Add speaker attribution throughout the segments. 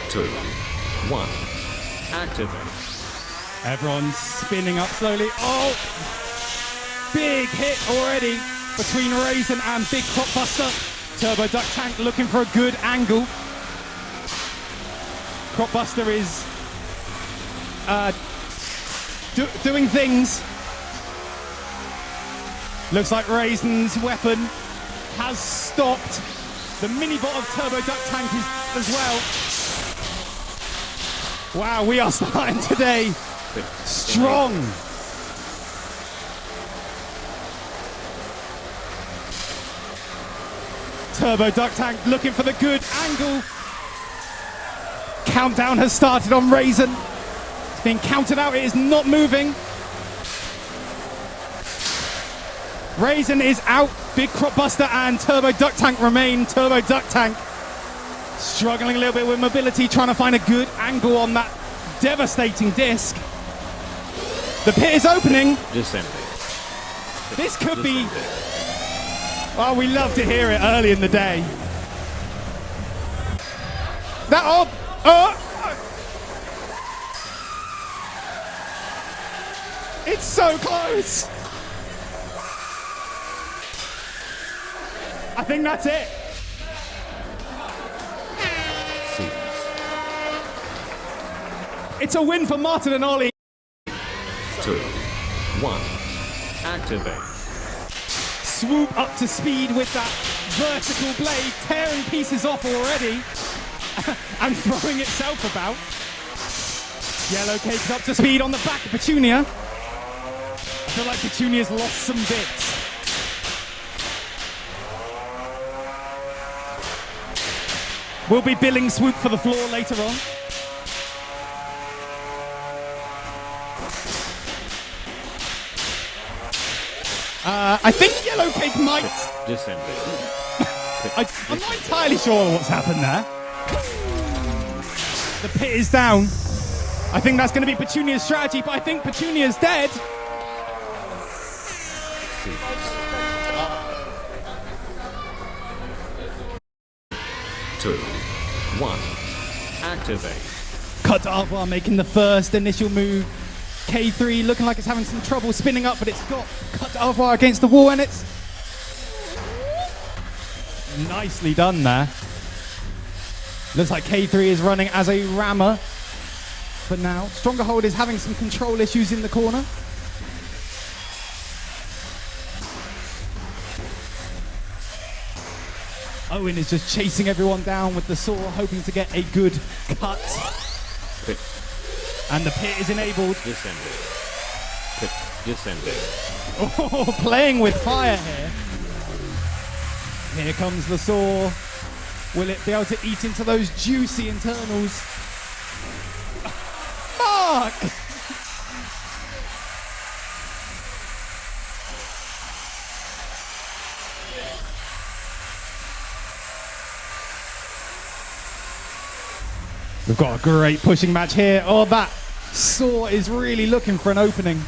Speaker 1: 2, 1. Activate.
Speaker 2: Everyone's spinning up slowly. Oh! Big hit already between Reisen and Big Cropbuster. TurboDuckTank looking for a good angle. Cropbuster is doing things. Looks like Reisen's weapon has stopped. The mini-bot of TurboDuckTank is as well. Wow, we are starting today strong. TurboDuckTank looking for the good angle. Countdown has started on Reisen. It's being counted out, it is not moving. Reisen is out. Big Cropbuster and TurboDuckTank remain. TurboDuckTank struggling a little bit with mobility, trying to find a good angle on that devastating disc. The pit is opening.
Speaker 1: Just send it.
Speaker 2: This could be... Oh, we love to hear it early in the day. That... It's so close. I think that's it. It's a win for Martin and Ollie.
Speaker 1: 2, 1. Activate.
Speaker 2: Swoop up to speed with that vertical blade, tearing pieces off already and throwing itself about. Yellowcake's up to speed on the back of Petunia. I feel like Petunia's lost some bits. We'll be billing Swoop for the floor later on. I think Yellowcake might...
Speaker 1: Descend it.
Speaker 2: I'm not entirely sure what's happened there. The pit is down. I think that's going to be Petunia's strategy, but I think Petunia's dead.
Speaker 1: 2, 1. Activate.
Speaker 2: Cut to Arvoir making the first initial move. K3 looking like it's having some trouble spinning up, but it's got Cut to Arvoir against the wall, and it's nicely done there. Looks like K3 is running as a rammer for now. Strongerhold is having some control issues in the corner. Owen is just chasing everyone down with the saw, hoping to get a good cut.
Speaker 1: Pit.
Speaker 2: And the pit is enabled.
Speaker 1: Descend it. Pit. Descend it.
Speaker 2: Oh, playing with fire here. Here comes the saw. Will it be able to eat into those juicy internals? Mark! We've got a great pushing match here. Oh, that saw is really looking for an opening.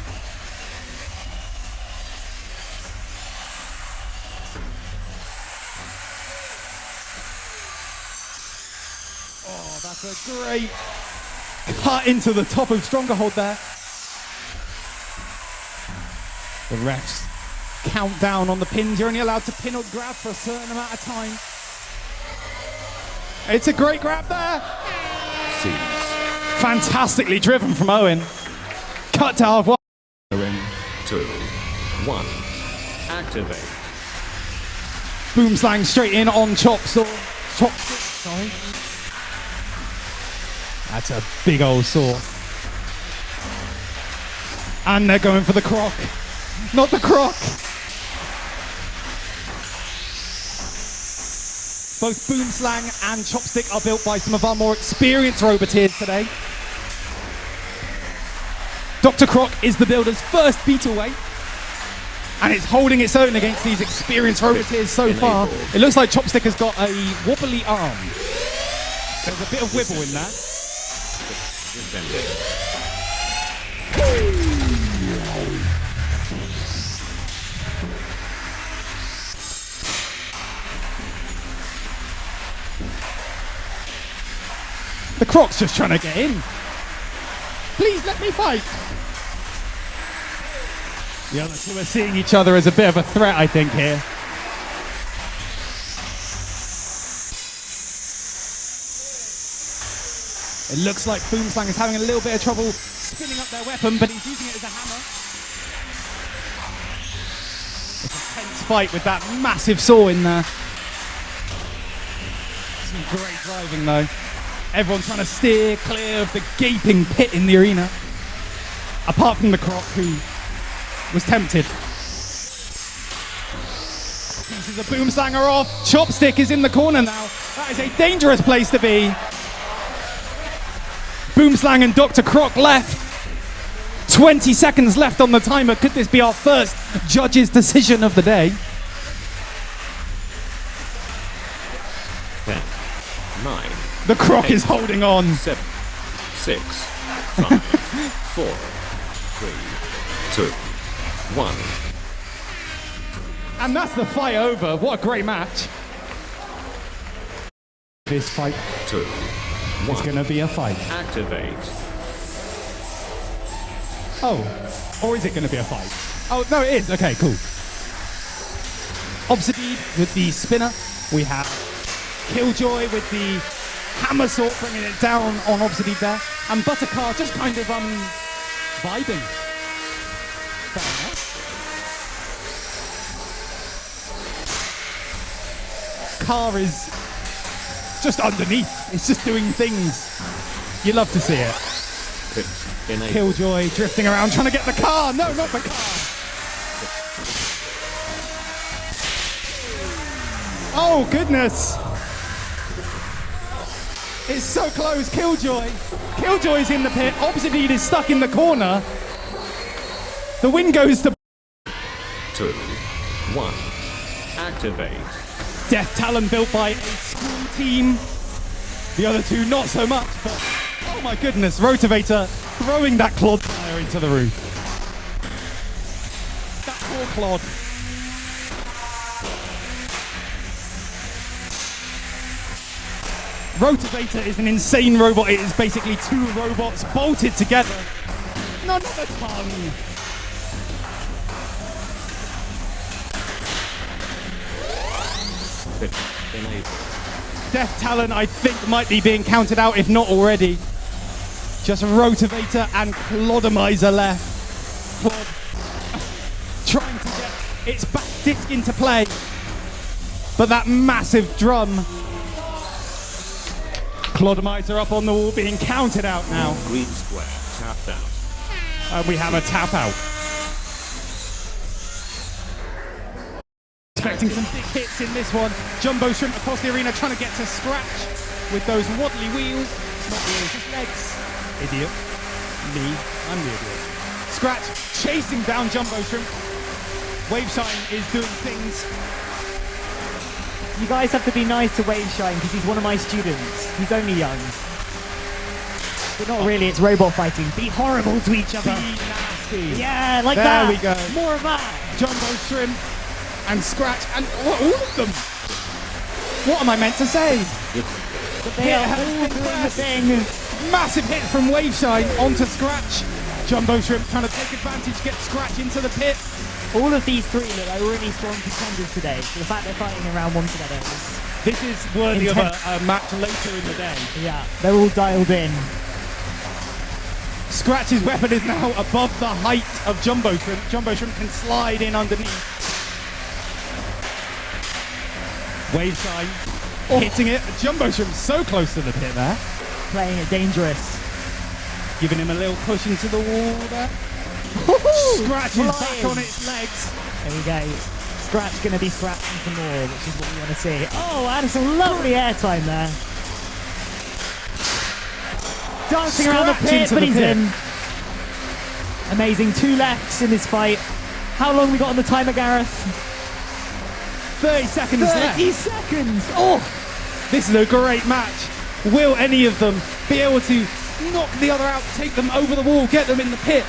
Speaker 2: Oh, that's a great cut into the top of Strongerhold there. The refs count down on the pins. You're only allowed to pin or grab for a certain amount of time. It's a great grab there. Fantastically driven from Owen. Cut to Arvoir.
Speaker 1: 2, 1. Activate.
Speaker 2: Boomslang straight in on Chopstick. Sorry. That's a big old saw. And they're going for the Croc. Not the Croc. Both Boomslang and Chopstick are built by some of our more experienced Roboteers today. Dr. Croc is the builder's first Beetleweight, and it's holding its own against these experienced Roboteers so far. It looks like Chopstick has got a wobbly arm. There's a bit of wibble in that. The Croc's just trying to get in. Please let me fight. The other two are seeing each other as a bit of a threat, I think, here. It looks like Boomslang is having a little bit of trouble spinning up their weapon, but he's using it as a hammer. It's a tense fight with that massive saw in there. Some great driving, though. Everyone trying to steer clear of the gaping pit in the arena. Apart from the Croc, who was tempted. Pieces of Boomslang are off. Chopstick is in the corner now. That is a dangerous place to be. Boomslang and Dr. Croc left. 20 seconds left on the timer. Could this be our first judge's decision of the day?
Speaker 1: 10, 9.
Speaker 2: The Croc
Speaker 1: 8,
Speaker 2: is holding on.
Speaker 1: 7, 6, 5, 4, 3, 2, 1.
Speaker 2: And that's the fight over. What a great match. This fight
Speaker 1: 2, 1.
Speaker 2: is going to be a fight.
Speaker 1: Activate.
Speaker 2: Oh, or is it going to be a fight? Oh, no, it is. Okay, cool. Obsidied with the spinner. We have Killjoy with the hammer sword, bringing it down on Obsidied there. And Buttercar just kind of vibing. Fair enough. Car is just underneath. It's just doing things. You love to see it. Killjoy drifting around trying to get the car. No, not the car. Oh, goodness. It's so close. Killjoy. Killjoy's in the pit. Obsidied is stuck in the corner. The win goes to
Speaker 1: 2, 1. Activate.
Speaker 2: Death Talon built by a school team. The other two not so much, but oh my goodness, Rotavator throwing that Clodomizer into the roof. That poor Clod. Rotavator is an insane robot. It is basically two robots bolted together. No, not the tongue. Death Talon, I think, might be being counted out, if not already. Just Rotavator and Clodomizer left. Clod trying to get its back disc into play. But that massive drum. Clodomizer up on the wall, being counted out now.
Speaker 1: Green square, tapped out.
Speaker 2: And we have a tap out. Expecting some big hits in this one. Jumbo Shrimp across the arena trying to get to scratch with those waddly wheels. Not wheels, just legs. Idiot. Me, I'm the idiot. Scratch chasing down Jumbo Shrimp. Waveshine is doing things.
Speaker 3: You guys have to be nice to Waveshine because he's one of my students. He's only young. But not really, it's robot fighting. Be horrible to each other.
Speaker 2: Be nasty.
Speaker 3: Yeah, like
Speaker 2: there
Speaker 3: that.
Speaker 2: There we go.
Speaker 3: More of that.
Speaker 2: Jumbo Shrimp and Scratch and all of them. What am I meant to say?
Speaker 3: But they are all doing the thing.
Speaker 2: Massive hit from Waveshine onto Scratch. Jumbo Shrimp trying to take advantage, get Scratch into the pit.
Speaker 3: All of these three look like really strong contenders today. So the fact they're fighting in round one together is
Speaker 2: this is worthy of a match later in the day.
Speaker 3: Yeah, they're all dialed in.
Speaker 2: Scratch's weapon is now above the height of Jumbo Shrimp. Jumbo Shrimp can slide in underneath. Waveshine hitting it. Jumbo Shrimp so close to the pit there.
Speaker 3: Playing it dangerous.
Speaker 2: Giving him a little push into the wall there. Scratch is back on its legs.
Speaker 3: There we go. Scratch going to be scratching some more, which is what we want to see. Oh, and some lovely airtime there. Dancing around the pit, but he's in. Amazing. 2 lefts in this fight. How long we got on the timer, Gareth?
Speaker 2: 30 seconds left.
Speaker 3: 30 seconds!
Speaker 2: Oh! This is a great match. Will any of them be able to knock the other out, take them over the wall, get them in the pit?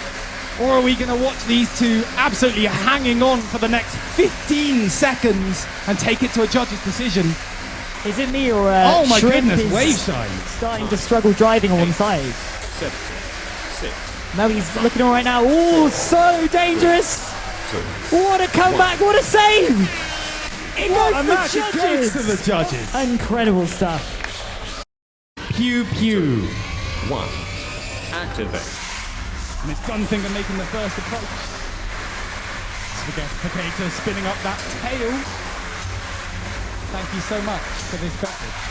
Speaker 2: Or are we going to watch these two absolutely hanging on for the next 15 seconds and take it to a judge's decision?
Speaker 3: Is it me or
Speaker 2: Oh my
Speaker 3: Shrimp
Speaker 2: goodness,
Speaker 3: is
Speaker 2: Waveshine.
Speaker 3: starting to struggle driving on one side?
Speaker 1: 7, 6,
Speaker 3: No, he's looking all right now. Oh, so dangerous.
Speaker 1: 2,
Speaker 3: What a comeback, what a save. It
Speaker 2: What
Speaker 3: goes
Speaker 2: a
Speaker 3: to
Speaker 2: match, it goes to the judges.
Speaker 3: Incredible stuff.
Speaker 2: Pew pew.
Speaker 1: 1. Activate.
Speaker 2: And it's Gunfinger making the first approach. Spaghettificator spinning up that tail. Thank you so much for this beverage.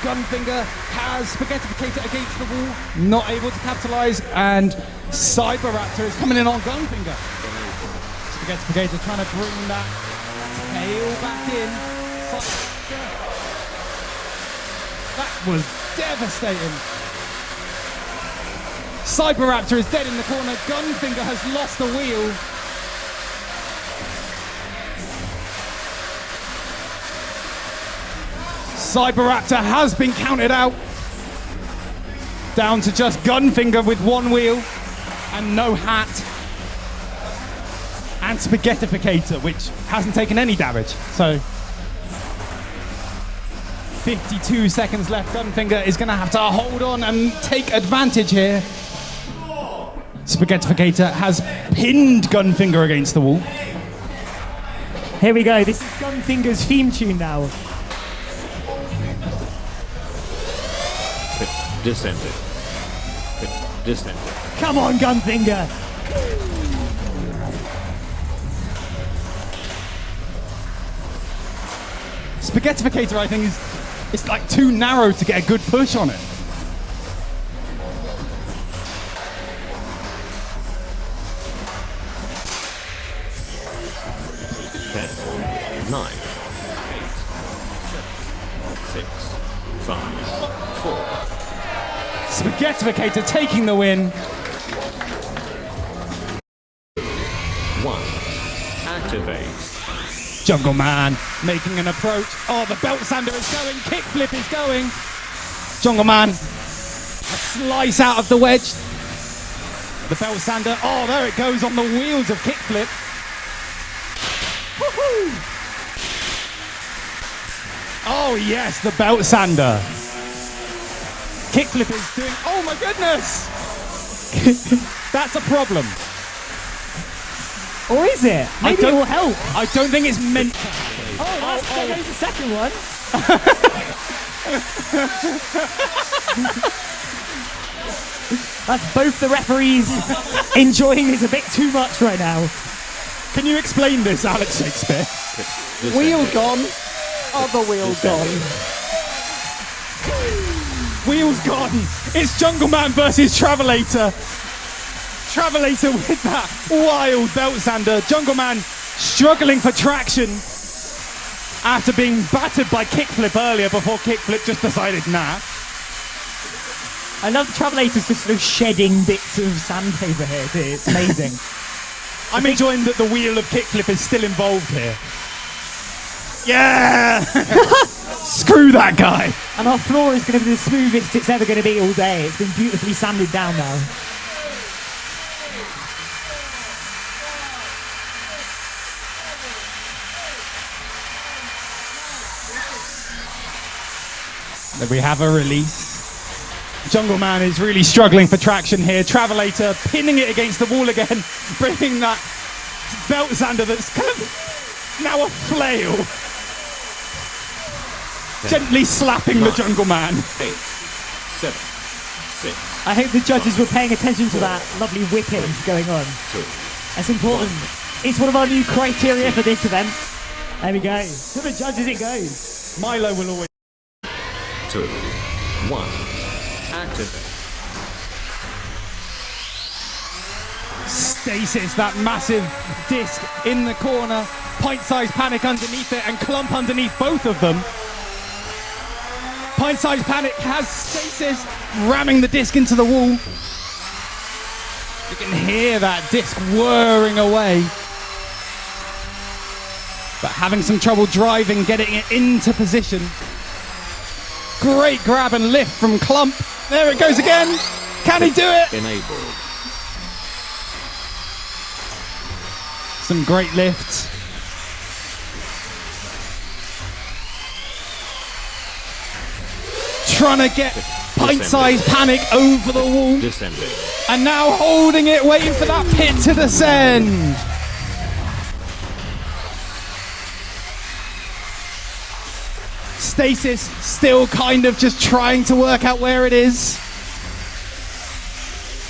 Speaker 2: Gunfinger has Spaghettificator against the wall, not able to capitalize, and Cyber Raptor is coming in on Gunfinger. Spaghettificator trying to bring that tail back in. That was devastating. Cyber Raptor is dead in the corner. Gunfinger has lost a wheel. Cyberraptor has been counted out. Down to just Gunfinger with one wheel and no hat. And Spaghettificator, which hasn't taken any damage. So 52 seconds left. Gunfinger is going to have to hold on and take advantage here. Spaghettificator has pinned Gunfinger against the wall.
Speaker 3: Here we go, this is Gunfinger's theme tune now.
Speaker 1: Descended. Descended.
Speaker 3: Come on, Gunfinger.
Speaker 2: Spaghettificator, I think, it's like too narrow to get a good push on it.
Speaker 1: Ten, 9, 8, 7, 6, 5, 4.
Speaker 2: Spaghettificator taking the win.
Speaker 1: 1. Activate.
Speaker 2: Jungle Man making an approach. Oh, the belt sander is going. Kickflip is going. Jungle Man. A slice out of the wedge. The belt sander. Oh, there it goes on the wheels of Kickflip. Woohoo! Oh, yes, the belt sander. Kickflip is doing. Oh, my goodness! That's a problem.
Speaker 3: Or is it? Maybe it will help.
Speaker 2: I don't think it's meant to happen.
Speaker 3: Oh, there goes the second one. That's both the referees enjoying this a bit too much right now.
Speaker 2: Can you explain this, Alex Shakespeare?
Speaker 4: Wheel gone, other wheel gone.
Speaker 2: Wheels gone. It's Jungle Man versus Travelator. Travelator with that wild belt sander. Jungle Man struggling for traction after being battered by Kickflip earlier before Kickflip just decided, nah.
Speaker 3: I love Travelator's just sort of shedding bits of sandpaper here too. It's amazing.
Speaker 2: I'm enjoying that the wheel of Kickflip is still involved here. Yeah! Screw that guy.
Speaker 3: And our floor is going to be the smoothest it's ever going to be all day. It's been beautifully sanded down now.
Speaker 2: Then we have a release. Jungle Man is really struggling for traction here. Travelator pinning it against the wall again, bringing that belt sander that's kind of now a flail. Gently slapping the Jungle Man.
Speaker 1: 8, 7, 6.
Speaker 3: I hope the judges were paying attention to that lovely whipping going on.
Speaker 1: 2.
Speaker 3: That's important. It's one of our new criteria for this event. There we go. To the judges it goes.
Speaker 2: Milo will always.
Speaker 1: 2, 1. Activate.
Speaker 2: Stasis, that massive disc in the corner. Pint-sized Panic underneath it and Clump underneath both of them. Pint-sized Panic has Stasis ramming the disc into the wall. You can hear that disc whirring away. But having some trouble driving, getting it into position. Great grab and lift from Clump. There it goes again. Can he do it?
Speaker 1: Enabled.
Speaker 2: Some great lifts. Trying to get pint-sized panic over the wall.
Speaker 1: Descending.
Speaker 2: And now holding it, waiting for that pit to descend. Stasis still kind of just trying to work out where it is.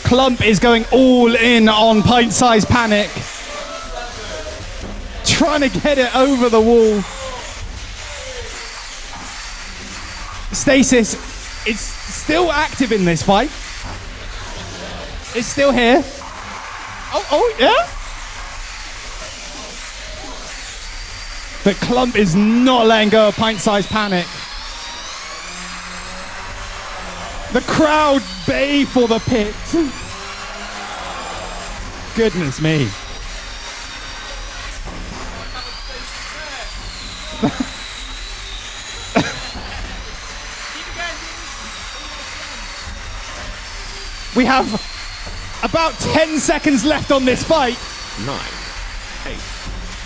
Speaker 2: Clump is going all in on pint-sized panic. Trying to get it over the wall. Stasis is still active in this fight. It's still here. Oh, yeah? But Clump is not letting go of pint-sized panic. The crowd bay for the pit. Goodness me. We have about 10 seconds left on this fight.
Speaker 1: 9, 8,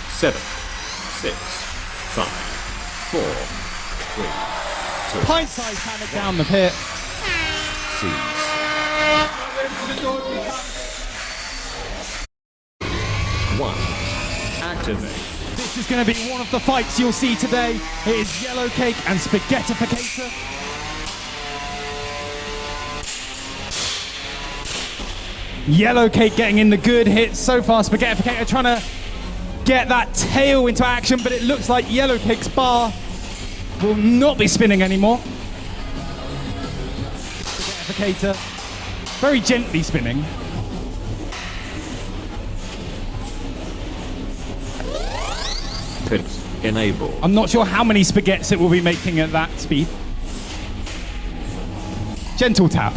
Speaker 1: 7, 6, 5, 4, 3, 2.
Speaker 2: Pint-sized panic down the pit.
Speaker 1: Seize. 1. Activate.
Speaker 2: This is going to be one of the fights you'll see today. It is Yellowcake and Spaghettificator. Yellowcake getting in the good hits so far. Spaghettificator trying to get that tail into action, but it looks like Yellowcake's bar will not be spinning anymore. Spaghettificator very gently spinning.
Speaker 1: Pit enable.
Speaker 2: I'm not sure how many spaghettis it will be making at that speed. Gentle tap.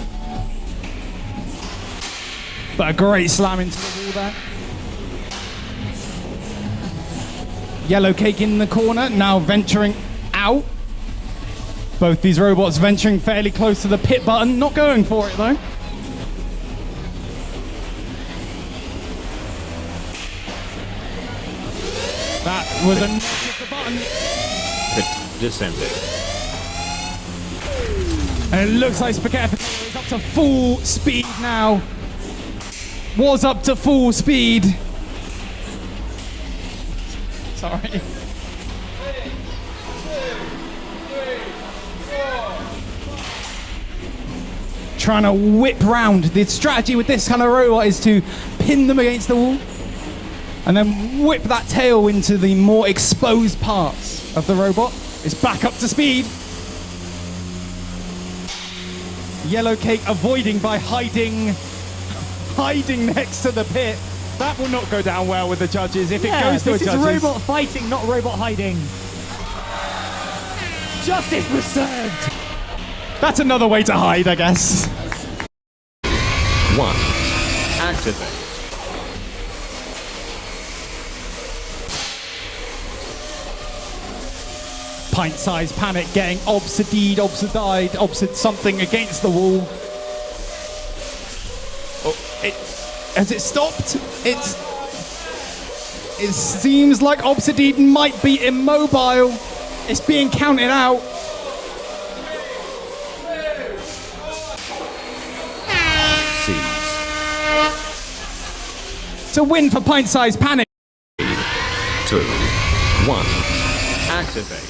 Speaker 2: But a great slam into the wall there. Yellowcake in the corner, now venturing out. Both these robots venturing fairly close to the pit button, not going for it though. That was a nudge of the button.
Speaker 1: Pit descending.
Speaker 2: And it looks like Spaghettificator is up to full speed now. Was up to full speed. Sorry. 3, 2, 3, 4. Trying to whip round. The strategy with this kind of robot is to pin them against the wall and then whip that tail into the more exposed parts of the robot. It's back up to speed. Yellowcake avoiding by hiding next to the pit. That will not go down well with the judges if it goes to the judges.
Speaker 3: This is robot fighting, not robot hiding. Justice was served.
Speaker 2: That's another way to hide, I guess.
Speaker 1: 1. Activate.
Speaker 2: Pint-sized panic getting obsidied, something against the wall. Has it stopped? It seems like Obsidied might be immobile. It's being counted out.
Speaker 1: Seize.
Speaker 2: It's a win for pint-sized panic.
Speaker 1: 2. 1. Activate.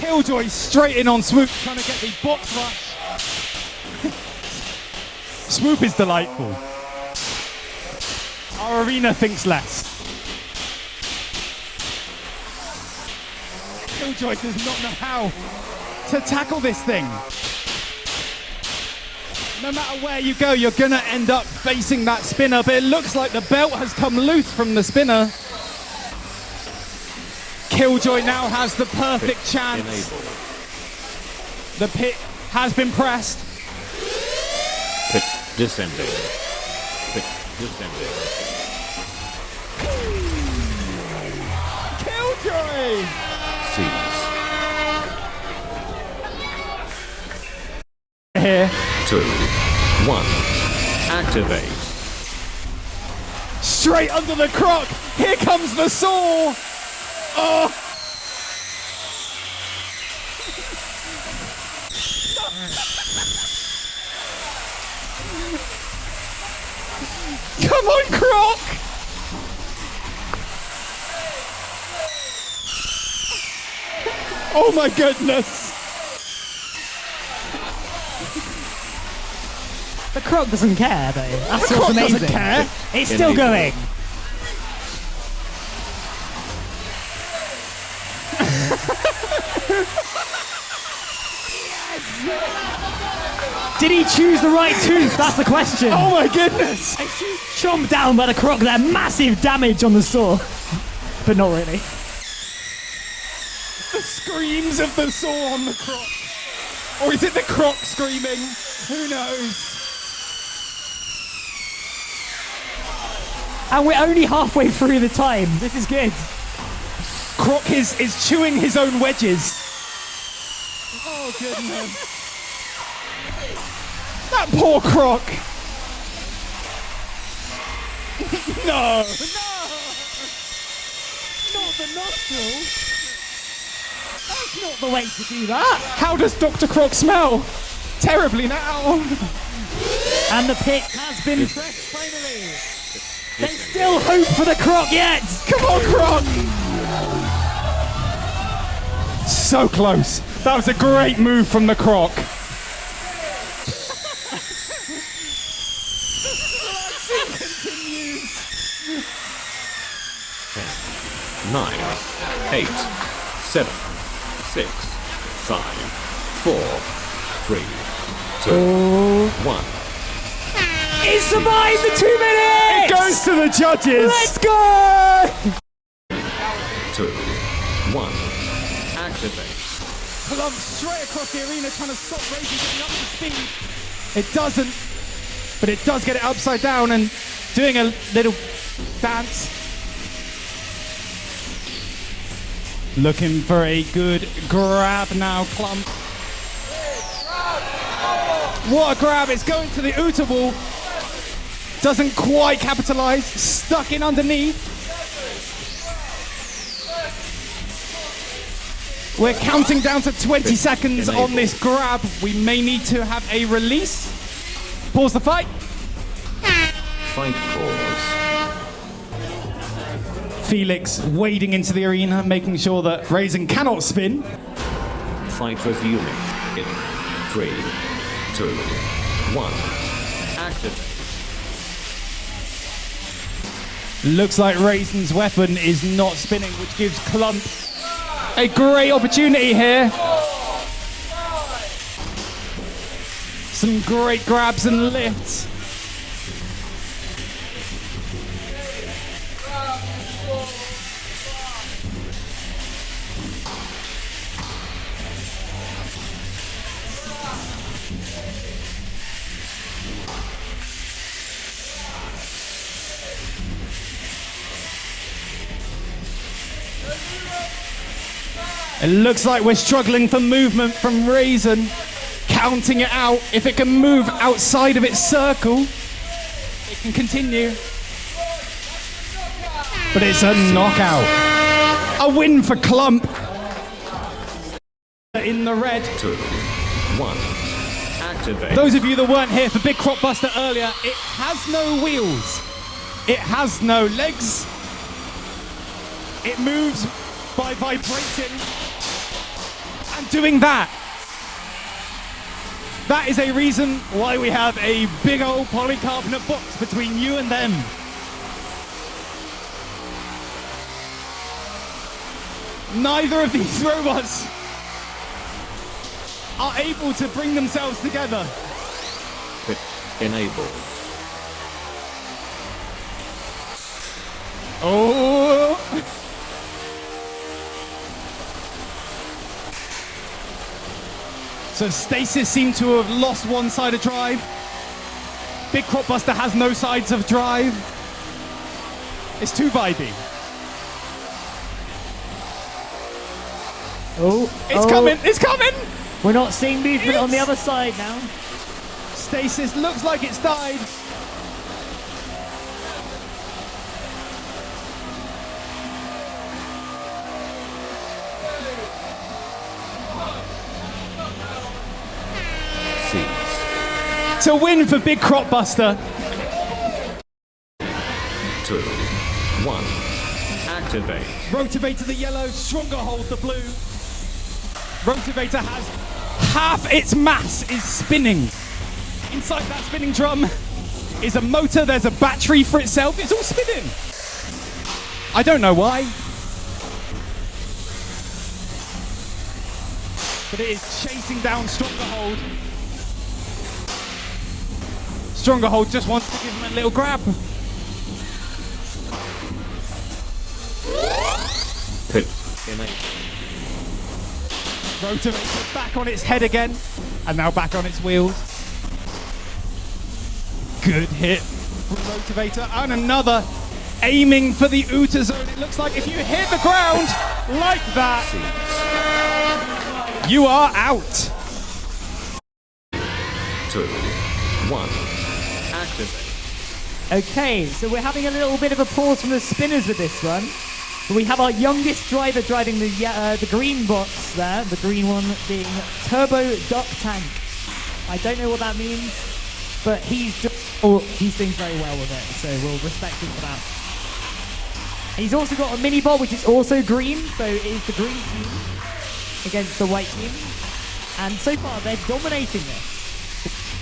Speaker 2: Killjoy straight in on Swoop, trying to get the box rush. Swoop is delightful. Our arena thinks less. Killjoy does not know how to tackle this thing. No matter where you go, you're gonna end up facing that spinner, but it looks like the belt has come loose from the spinner. Killjoy now has the perfect chance.
Speaker 1: Enable.
Speaker 2: The pit has been pressed.
Speaker 1: Pit descending. Pit descending.
Speaker 2: Killjoy!
Speaker 1: Seize.
Speaker 2: here.
Speaker 1: 2, 1. Activate.
Speaker 2: Straight under the Croc. Here comes the saw. Oh. Come on, Croc. Oh my goodness.
Speaker 3: The Croc doesn't care, though. That's
Speaker 2: The
Speaker 3: what's
Speaker 2: Croc
Speaker 3: amazing.
Speaker 2: doesn't care.
Speaker 3: It's still going. Did he choose the right tooth? That's the question.
Speaker 2: Oh my goodness.
Speaker 3: Chomped down by the Croc there. Massive damage on the saw. But not really.
Speaker 2: The screams of the saw on the Croc. Or is it the Croc screaming? Who knows?
Speaker 3: And we're only halfway through the time. This is good.
Speaker 2: Croc is chewing his own wedges. Oh goodness. That poor Croc. No.
Speaker 3: Not the nostril. That's not the way to do that.
Speaker 2: How does Dr. Croc smell? Terribly now.
Speaker 3: And the pick has been pressed finally. There's still hope for the Croc yet.
Speaker 2: Come on, Croc. So close. That was a great move from the Croc.
Speaker 1: 9, 8, 7, 6, 5, 4, 3, 2, 1.
Speaker 3: It survived the 2 minutes.
Speaker 2: It goes to the judges.
Speaker 3: Let's go.
Speaker 1: 2, 1. Activate.
Speaker 2: Clump straight across the arena trying to stop Reisen getting up to speed. It doesn't, but it does get it upside down and doing a little dance. Looking for a good grab now, Clump. What a grab, it's going to the Uta wall. Doesn't quite capitalize, stuck in underneath. We're counting down to 20 seconds on this grab. We may need to have a release. Pause the fight.
Speaker 1: Fight pause.
Speaker 2: Felix wading into the arena, making sure that Reisen cannot spin.
Speaker 1: Fight resuming in 3, 2, 1. Activate.
Speaker 2: Looks like Reisen's weapon is not spinning, which gives Clump a great opportunity here. Some great grabs and lifts. It looks like we're struggling for movement from Reisen. Counting it out. If it can move outside of its circle, it can continue. But it's a knockout. A win for Clump. In the red.
Speaker 1: 2, 1. Activate.
Speaker 2: Those of you that weren't here for Big Crop Buster earlier, it has no wheels. It has no legs. It moves by vibrating. And doing that. That is a reason why we have a big old polycarbonate box between you and them. Neither of these robots are able to bring themselves together.
Speaker 1: Pit enabled.
Speaker 2: Oh! So Stasis seemed to have lost one side of drive. Big Crop Buster has no sides of drive. It's too vibey.
Speaker 3: Oh,
Speaker 2: It's coming, it's coming!
Speaker 3: We're not seeing movement on the other side now.
Speaker 2: Stasis looks like it's died.
Speaker 1: Seeds.
Speaker 2: To win for Big Crop Buster.
Speaker 1: 2, 1. Activate.
Speaker 2: Rotavator the yellow, Strongerhold the blue. Rotavator has half its mass is spinning. Inside that spinning drum is a motor, there's a battery for itself, it's all spinning. I don't know why. But it is chasing down Strongerhold. Strongerhold just wants to give him a little grab.
Speaker 1: Pit. In a.
Speaker 2: Rotavator back on its head again, and now back on its wheels. Good hit from Rotavator, and another aiming for the Uta zone. It looks like if you hit the ground like that, you are out.
Speaker 1: 2, 1. Activate.
Speaker 3: Okay, so we're having a little bit of a pause from the spinners with this one. We have our youngest driver driving the green box there, the green one being TurboDuckTank. I don't know what that means, but he's doing very well with it, so we'll respect him for that. He's also got a mini bot which is also green, so it is the green team against the white team. And so far they're dominating this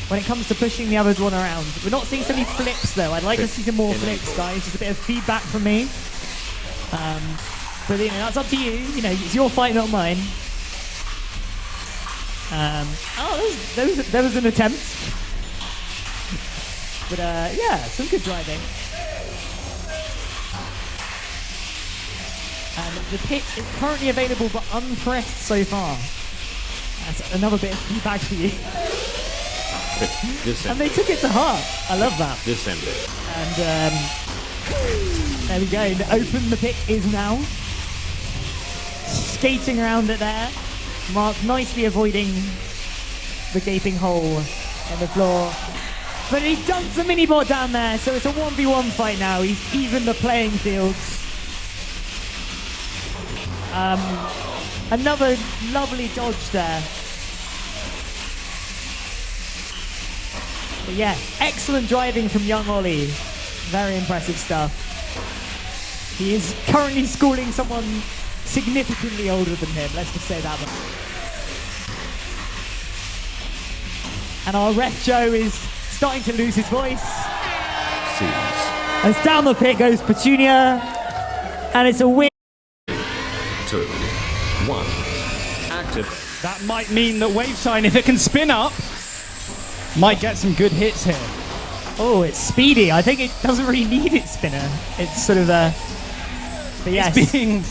Speaker 3: when it comes to pushing the other one around. We're not seeing so many flips though. I'd like to see some more flips, guys. Just a bit of feedback from me. But you know, that's up to you. You know, it's your fight, not mine. There was an attempt. But yeah, some good driving. And the pit is currently available but unpressed so far. That's another bit of feedback for you. And they took it to heart. I love that.
Speaker 1: Descending.
Speaker 3: And there we go. The pit is now. Skating around it there. Mark nicely avoiding the gaping hole in the floor. But he dumps the mini-bot down there, so it's a 1v1 fight now. He's even the playing fields. Another lovely dodge there. But yes, excellent driving from young Ollie. Very impressive stuff. He is currently schooling someone significantly older than him, let's just say that much. And our ref Joe is starting to lose his voice.
Speaker 1: Seeds.
Speaker 3: As down the pit goes Petunia, and it's a win.
Speaker 1: 2, 1. Active.
Speaker 2: That might mean that Waveshine, if it can spin up, might get some good hits here.
Speaker 3: Oh, it's speedy. I think it doesn't really need its spinner. It's sort of a... But yes,
Speaker 2: It's being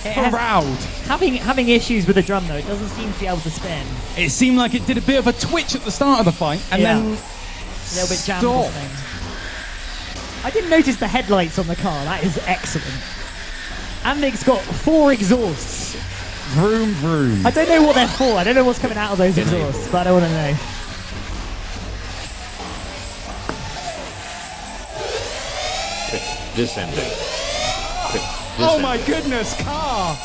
Speaker 2: corralled.
Speaker 3: Having issues with the drum though. It doesn't seem to be able to spin.
Speaker 2: It seemed like it did a bit of a twitch at the start of the fight, and then
Speaker 3: A little bit jammed.
Speaker 2: stopped.
Speaker 3: I didn't notice the headlights on the car. That is excellent. And it's got 4 exhausts.
Speaker 2: Vroom, vroom.
Speaker 3: I don't know what they're for. I don't know what's coming out of those exhausts, but I want to know.
Speaker 1: Descending.
Speaker 2: Oh my goodness, car!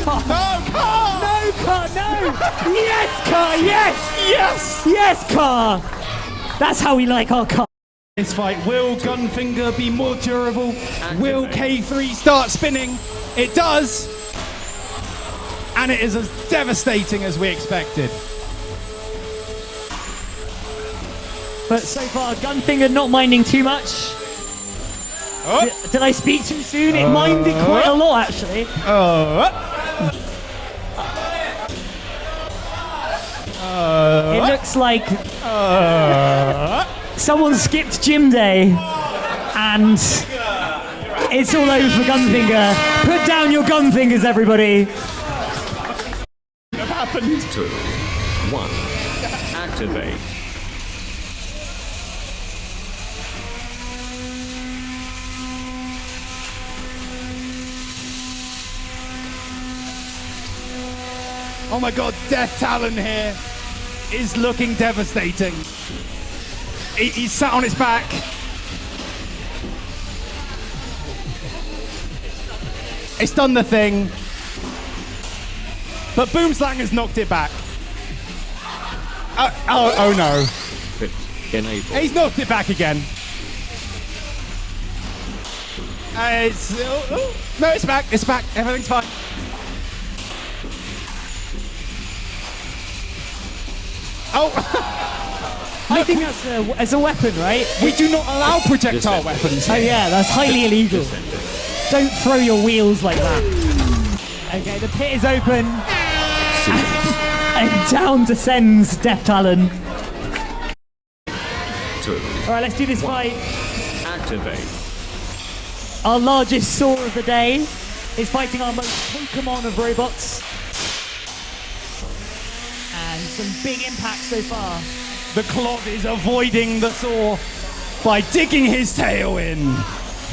Speaker 3: Car.
Speaker 2: No, car!
Speaker 3: No, car, no! Yes, car, yes! Yes! Yes, car! That's how we like our car.
Speaker 2: This fight, will Gunfinger be more durable? Will K3 start spinning? It does! And it is as devastating as we expected.
Speaker 3: But so far, Gunfinger not minding too much.
Speaker 2: Oh.
Speaker 3: Did I speak too soon? It minded quite a lot, actually. It looks like someone skipped gym day, and it's all over for Gunfinger. Put down your gun fingers, everybody.
Speaker 2: What happened?
Speaker 1: 2, 1. Activate.
Speaker 2: Oh my god, Death Talon here. is looking devastating. He's sat on its back. It's done the thing. But Boomslang has knocked it back. Oh no.
Speaker 1: Pit enabled.
Speaker 2: He's knocked it back again. No, it's back. It's back. Everything's fine. Oh.
Speaker 3: I think that's as a weapon, right?
Speaker 2: We do not allow projectile weapons.
Speaker 3: Oh yeah, that's highly illegal. Don't throw your wheels like that. Okay, the pit is open. And down descends Death Talon.
Speaker 1: 2.
Speaker 3: Alright, let's do this fight.
Speaker 1: Activate.
Speaker 3: Our largest saw of the day is fighting our most Pokemon of robots. And some big impacts so far.
Speaker 2: The Clod is avoiding the saw by digging his tail in.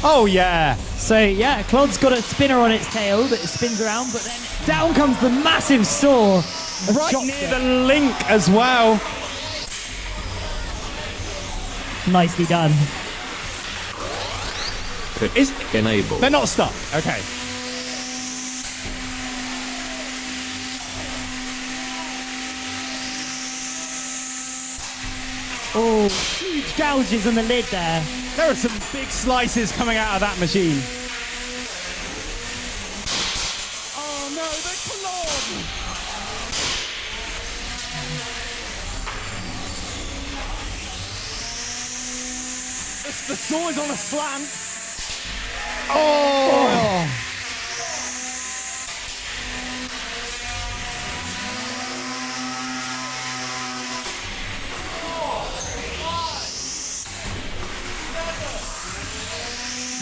Speaker 2: Oh yeah.
Speaker 3: So yeah, Clod's got a spinner on its tail that it spins around, but then down comes the massive saw.
Speaker 2: Right near the link as well.
Speaker 3: Nicely done.
Speaker 1: Pit enabled.
Speaker 2: They're not stuck. Okay.
Speaker 3: Oh, huge gouges on the lid there.
Speaker 2: There are some big slices coming out of that machine. Oh no, the Clod! The saw is on a slant. Oh!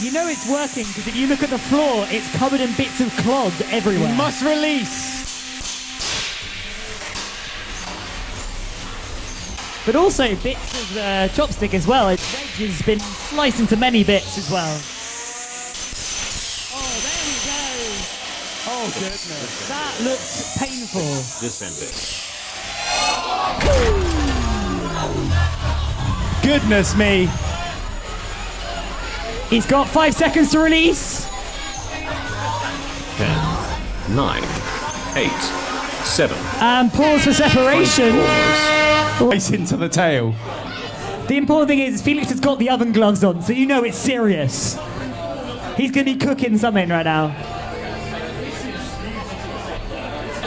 Speaker 3: You know it's working because if you look at the floor, it's covered in bits of Clod everywhere.
Speaker 2: Must release.
Speaker 3: But also bits of Chopstick as well. Its edge has been sliced into many bits as well. Oh, there we go.
Speaker 2: Oh goodness.
Speaker 3: That looks painful.
Speaker 1: Descending.
Speaker 2: Goodness me.
Speaker 3: He's got 5 seconds to release.
Speaker 1: 10, 9, 8, 7.
Speaker 3: And pause for separation.
Speaker 2: Race into the tail.
Speaker 3: The important thing is Felix has got the oven gloves on, so you know it's serious. He's going to be cooking something right now.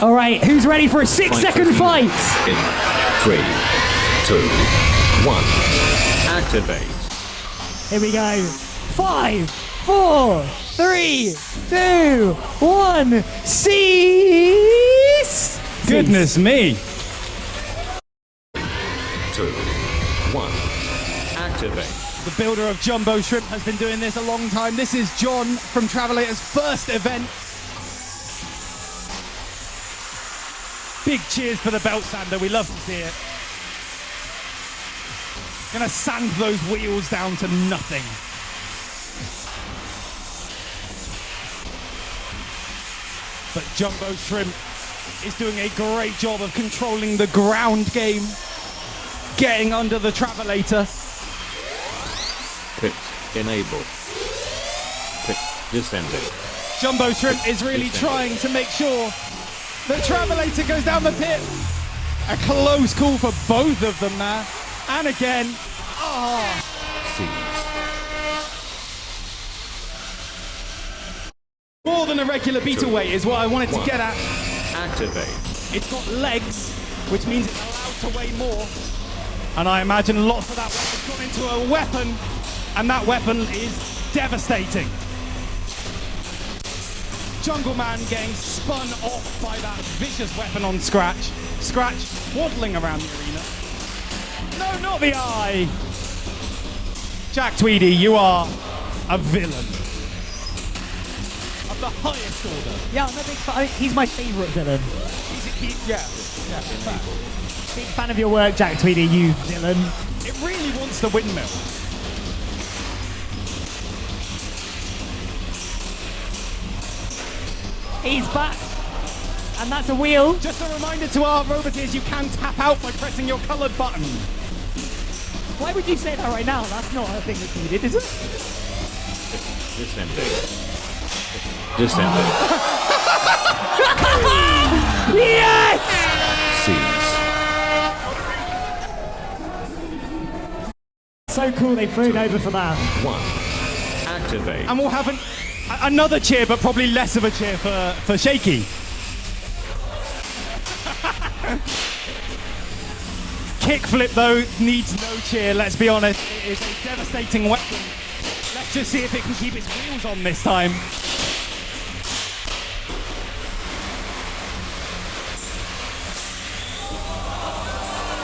Speaker 3: All right, who's ready for a 6-second fight?
Speaker 1: In 3, 2, 1. Activate.
Speaker 3: Here we go. 5, 4, 3, 2, 1. Cease!
Speaker 2: Goodness me.
Speaker 1: 2, 1. Activate.
Speaker 2: The builder of Jumbo Shrimp has been doing this a long time. This is John from Travelator's first event. Big cheers for the belt sander. We love to see it. Gonna sand those wheels down to nothing. But Jumbo Shrimp is doing a great job of controlling the ground game, getting under the Travelator.
Speaker 1: Pit enabled. Pit descending.
Speaker 2: Jumbo Shrimp is really trying to make sure that Travelator goes down the pit. A close call for both of them now. And again,
Speaker 1: Seize.
Speaker 2: more than a regular Beetleweight is what I wanted to get at.
Speaker 1: Activate.
Speaker 2: It's got legs, which means it's allowed to weigh more. And I imagine lots of that weight has gone into a weapon, and that weapon is devastating. Jungle Man getting spun off by that vicious weapon on Scratch. Scratch waddling around the arena. No, not the eye! Jack Tweedy, you are a villain. Of the highest order.
Speaker 3: Yeah, I'm a big fan. He's my favourite villain.
Speaker 2: Yeah.
Speaker 3: Big fan of your work, Jack Tweedy, you villain.
Speaker 2: It really wants the windmill.
Speaker 3: He's back. And that's a wheel.
Speaker 2: Just a reminder to our roboteers, you can tap out by pressing your coloured button.
Speaker 3: Why would you say that right now? That's not a thing that's needed, is it?
Speaker 1: Descending. Descending.
Speaker 3: Yes!
Speaker 1: Seize.
Speaker 3: So cool they've flown over for that.
Speaker 1: 1. Activate.
Speaker 2: And we'll have another cheer, but probably less of a cheer for Shaky. Kickflip, though, needs no cheer, let's be honest. It is a devastating weapon. Let's just see if it can keep its wheels on this time.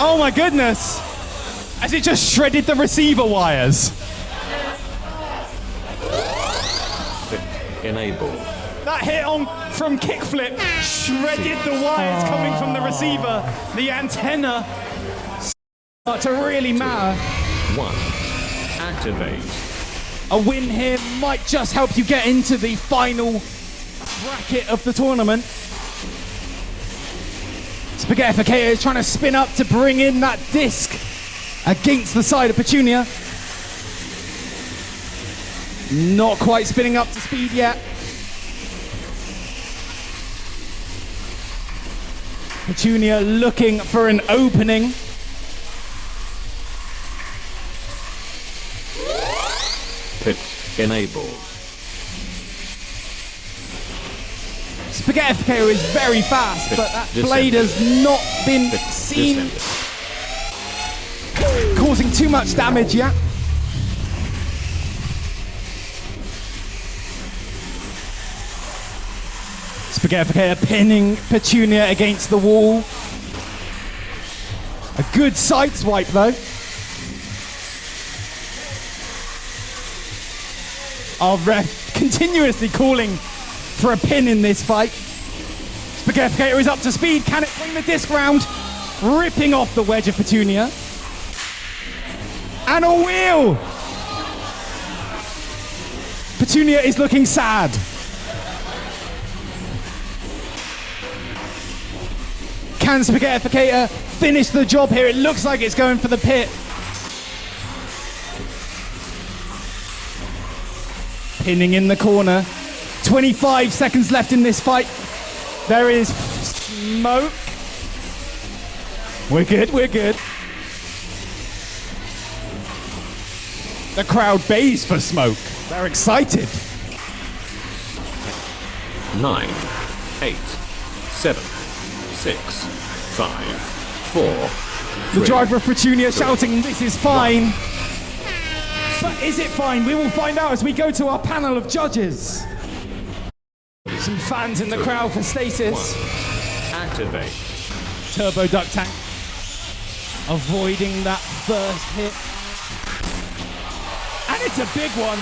Speaker 2: Oh my goodness! As it just shredded the receiver wires.
Speaker 1: Enable.
Speaker 2: That hit on from Kickflip shredded the wires coming from the receiver. The antenna start to really matter.
Speaker 1: 1. Activate.
Speaker 2: A win here might just help you get into the final bracket of the tournament. Spaghettificator is trying to spin up to bring in that disc against the side of Petunia. Not quite spinning up to speed yet. Petunia looking for an opening.
Speaker 1: Pit enabled.
Speaker 2: Spaghettificator is very fast, but that blade has not been seen causing too much damage yet. Spaghettificator pinning Petunia against the wall. A good side swipe though. Our ref continuously calling for a pin in this fight. Spaghettificator is up to speed. Can it bring the disc round? Ripping off the wedge of Petunia. And a wheel! Petunia is looking sad. Can Spaghettificator finish the job here? It looks like it's going for the pit. Pinning in the corner. 25 seconds left in this fight. There is smoke. We're good, we're good. The crowd bays for smoke. They're excited.
Speaker 1: 9, 8, 7, 6, 5, 4.
Speaker 2: The driver of Petunia shouting, "This is fine." But is it fine? We will find out as we go to our panel of judges. Some fans in the crowd for Stasis.
Speaker 1: 1. Activate.
Speaker 2: TurboDuckTank avoiding that first hit. And it's a big one.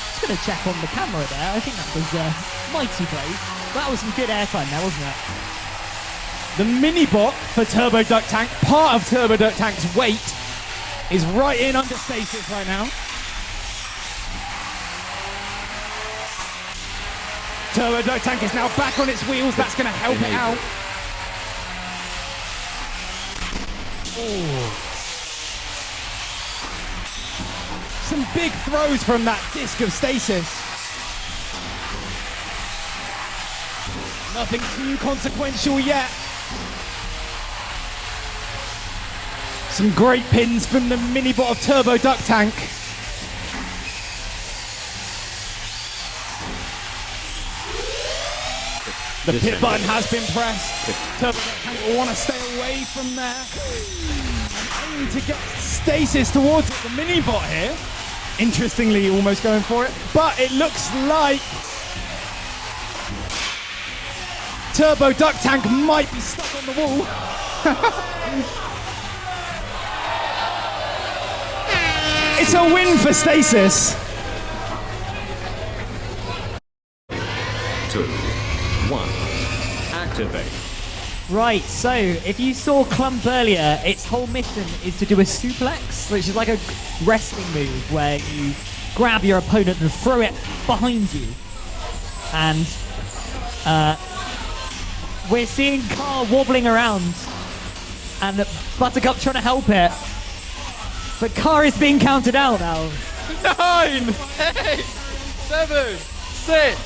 Speaker 3: Just going to check on the camera there. I think that was mighty played. That was some good airtime there, wasn't it?
Speaker 2: The mini-bot for TurboDuckTank, part of TurboDuckTank's weight, is right in under Stasis right now. TurboDuckTank is now back on its wheels. That's going to help it out. Ooh. Some big throws from that disc of Stasis. Nothing too consequential yet. Some great pins from the mini-bot of TurboDuckTank. The pit button has been pressed. TurboDuckTank will want to stay away from there. And aim to get Stasis towards it. The mini-bot here, interestingly, almost going for it. But it looks like TurboDuckTank might be stuck on the wall. It's a win for Stasis.
Speaker 1: 2, 1. Activate.
Speaker 3: Right, so if you saw Clump earlier, its whole mission is to do a suplex, which is like a wrestling move where you grab your opponent and throw it behind you. And we're seeing Car wobbling around and Buttercup trying to help it. But Car is being counted out now.
Speaker 5: 9, 8, 7, 6,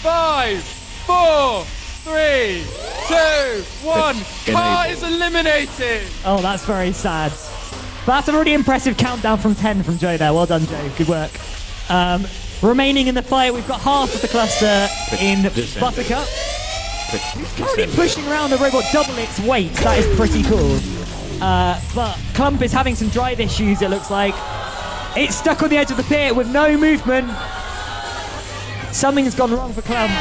Speaker 5: 5, 4, 3, 2, 1. Car is eliminated.
Speaker 3: Oh, that's very sad. But that's a really impressive countdown from 10 from Joe there. Well done, Joe. Good work. Remaining in the fight, we've got half of the cluster in Buttercup. He's currently pushing around the robot double its weight. That is pretty cool. But Clump is having some drive issues, it looks like. It's stuck on the edge of the pit with no movement. Something's gone wrong for Clump.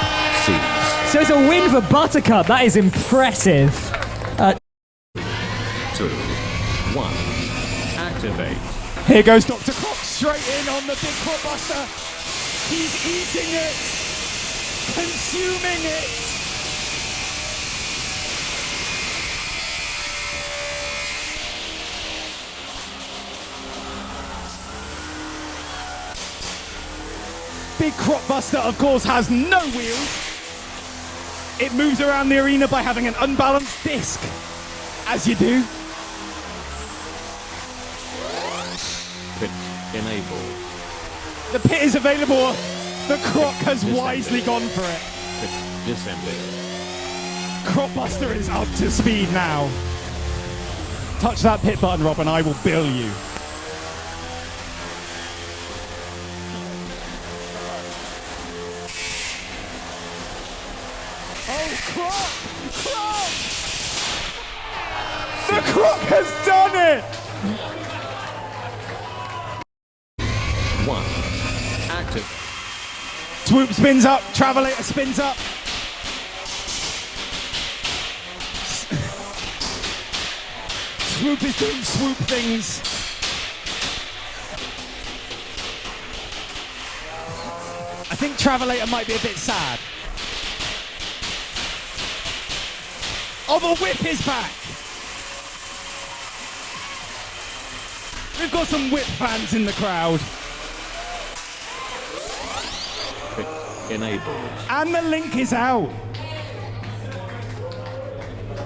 Speaker 3: So it's a win for Buttercup. That is impressive.
Speaker 1: 2, 1. Activate.
Speaker 2: Here goes Dr. Croc straight in on the big crop buster. He's eating it, consuming it. Big crop buster, of course, has no wheels. It moves around the arena by having an unbalanced disc, as you do.
Speaker 1: Pit enabled.
Speaker 2: The pit is available. The Croc has wisely gone for it.
Speaker 1: Pit descending.
Speaker 2: Crop buster is up to speed now. Touch that pit button, Rob, and I will bill you. Oh, Croc! Croc! The Croc has done it!
Speaker 1: 1. Active.
Speaker 2: Swoop spins up, Travelator spins up. Swoop is doing swoop things. I think Travelator might be a bit sad. Oh, the whip is back! We've got some whip fans in the crowd.
Speaker 1: Pit enabled.
Speaker 2: And the link is out.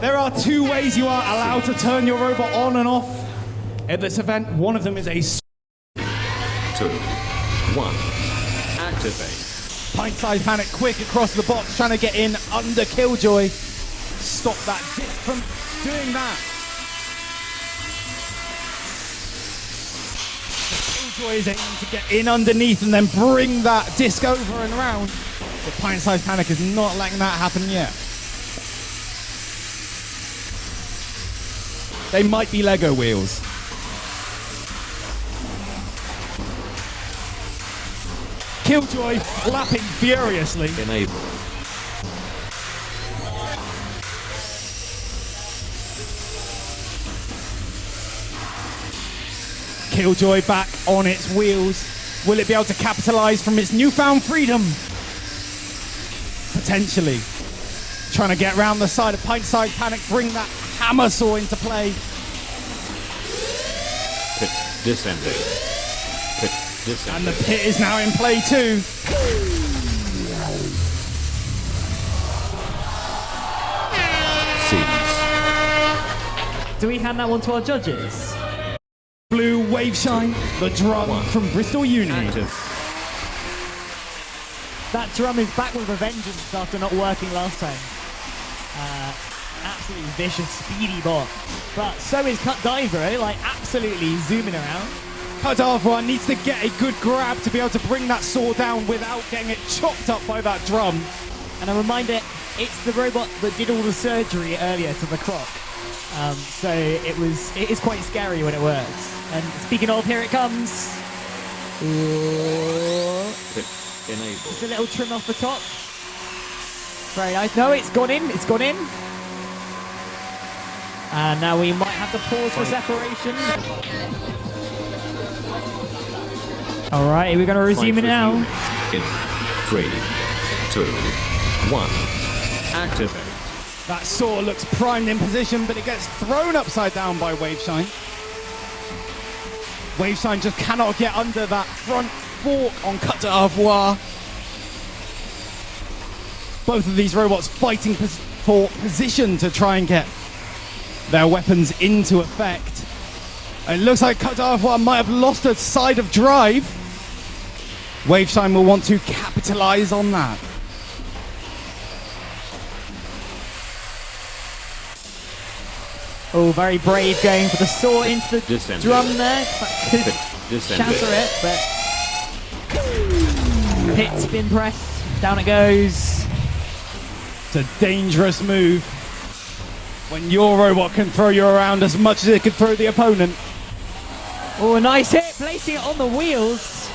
Speaker 2: There are 2 ways you are allowed to turn your robot on and off at this event. One of them is a
Speaker 1: 2, 1. Activate.
Speaker 2: pint-sized panic quick across the box, trying to get in under Killjoy. Stop that disc from doing that. Killjoy is aiming to get in underneath and then bring that disc over and around. But pint-sized panic is not letting that happen yet. They might be Lego wheels. Killjoy flapping furiously.
Speaker 1: Enabled.
Speaker 2: Killjoy back on its wheels. Will it be able to capitalize from its newfound freedom? Potentially. Trying to get around the side of pint-sized panic, bring that hammer saw into play.
Speaker 1: Pit descending. Pit descending.
Speaker 2: And the pit is now in play too.
Speaker 1: Seize.
Speaker 3: Do we hand that one to our judges?
Speaker 2: Blue Waveshine, the drum from Bristol Uni.
Speaker 1: Active.
Speaker 3: That drum is back with a vengeance after not working last time. Absolutely vicious, speedy bot. But so is Cut Diver, eh? Like absolutely zooming around.
Speaker 2: Cut Diver needs to get a good grab to be able to bring that saw down without getting it chopped up by that drum.
Speaker 3: And a reminder, it's the robot that did all the surgery earlier to the Croc. So it is quite scary when it works. And speaking of, here it comes.
Speaker 1: Pit enabled.
Speaker 3: Just a little trim off the top. Very nice. No, it's gone in. It's gone in. And now we might have to pause for separation. All right, we're going to resume it now.
Speaker 1: In 3, 2, 1. Activate.
Speaker 2: That saw looks primed in position, but it gets thrown upside down by Waveshine. Waveshine just cannot get under that front fork on Cut d'Ivoire. Both of these robots fighting for position to try and get their weapons into effect. It looks like Clodomizer might have lost a side of drive. Waveshine will want to capitalize on that.
Speaker 3: Oh, very brave going for the saw into the drum there. That could shatter it, but Pit's been pressed. Down it goes.
Speaker 2: It's a dangerous move when your robot can throw you around as much as it could throw the opponent.
Speaker 3: Oh, a nice hit, placing it on the wheels.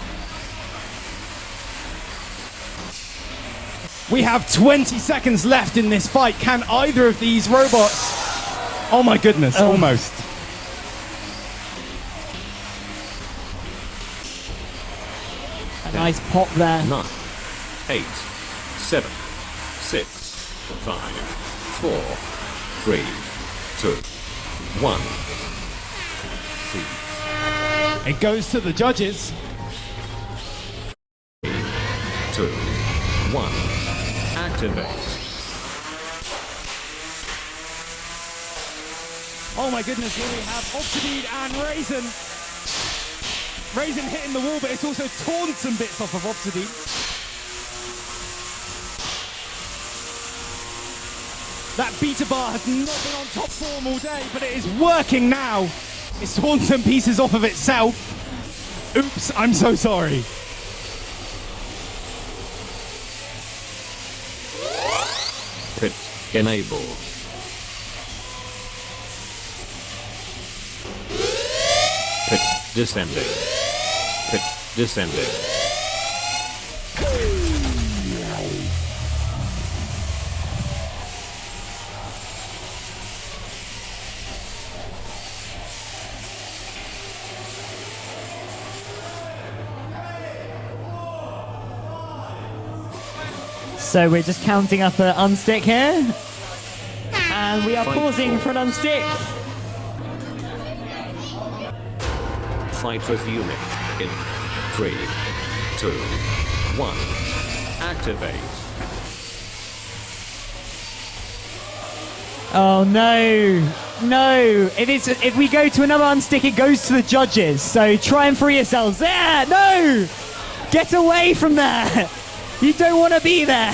Speaker 2: We have 20 seconds left in this fight. Can either of these robots... Oh my goodness, almost.
Speaker 3: A nice pop there.
Speaker 1: 9, 8, 7, 6, 5, 4, 3, 2, 1.
Speaker 2: It goes to the judges.
Speaker 1: 2, 1. Activate.
Speaker 2: Oh my goodness, here we have Obsidied and Reisen. Reisen hitting the wall, but it's also torn some bits off of Obsidied. That beta bar has not been on top form all day, but it is working now. It's torn some pieces off of itself. Oops, I'm so sorry.
Speaker 1: Pit enable. Pit descending. Pit descending.
Speaker 3: So we're just counting up an unstick here. And we are pausing for an unstick.
Speaker 1: Fight resuming in 3, 2, 1. Activate.
Speaker 3: Oh no, no. If we go to another unstick, it goes to the judges. So try and free yourselves. There, no! Get away from there. You don't want to be there.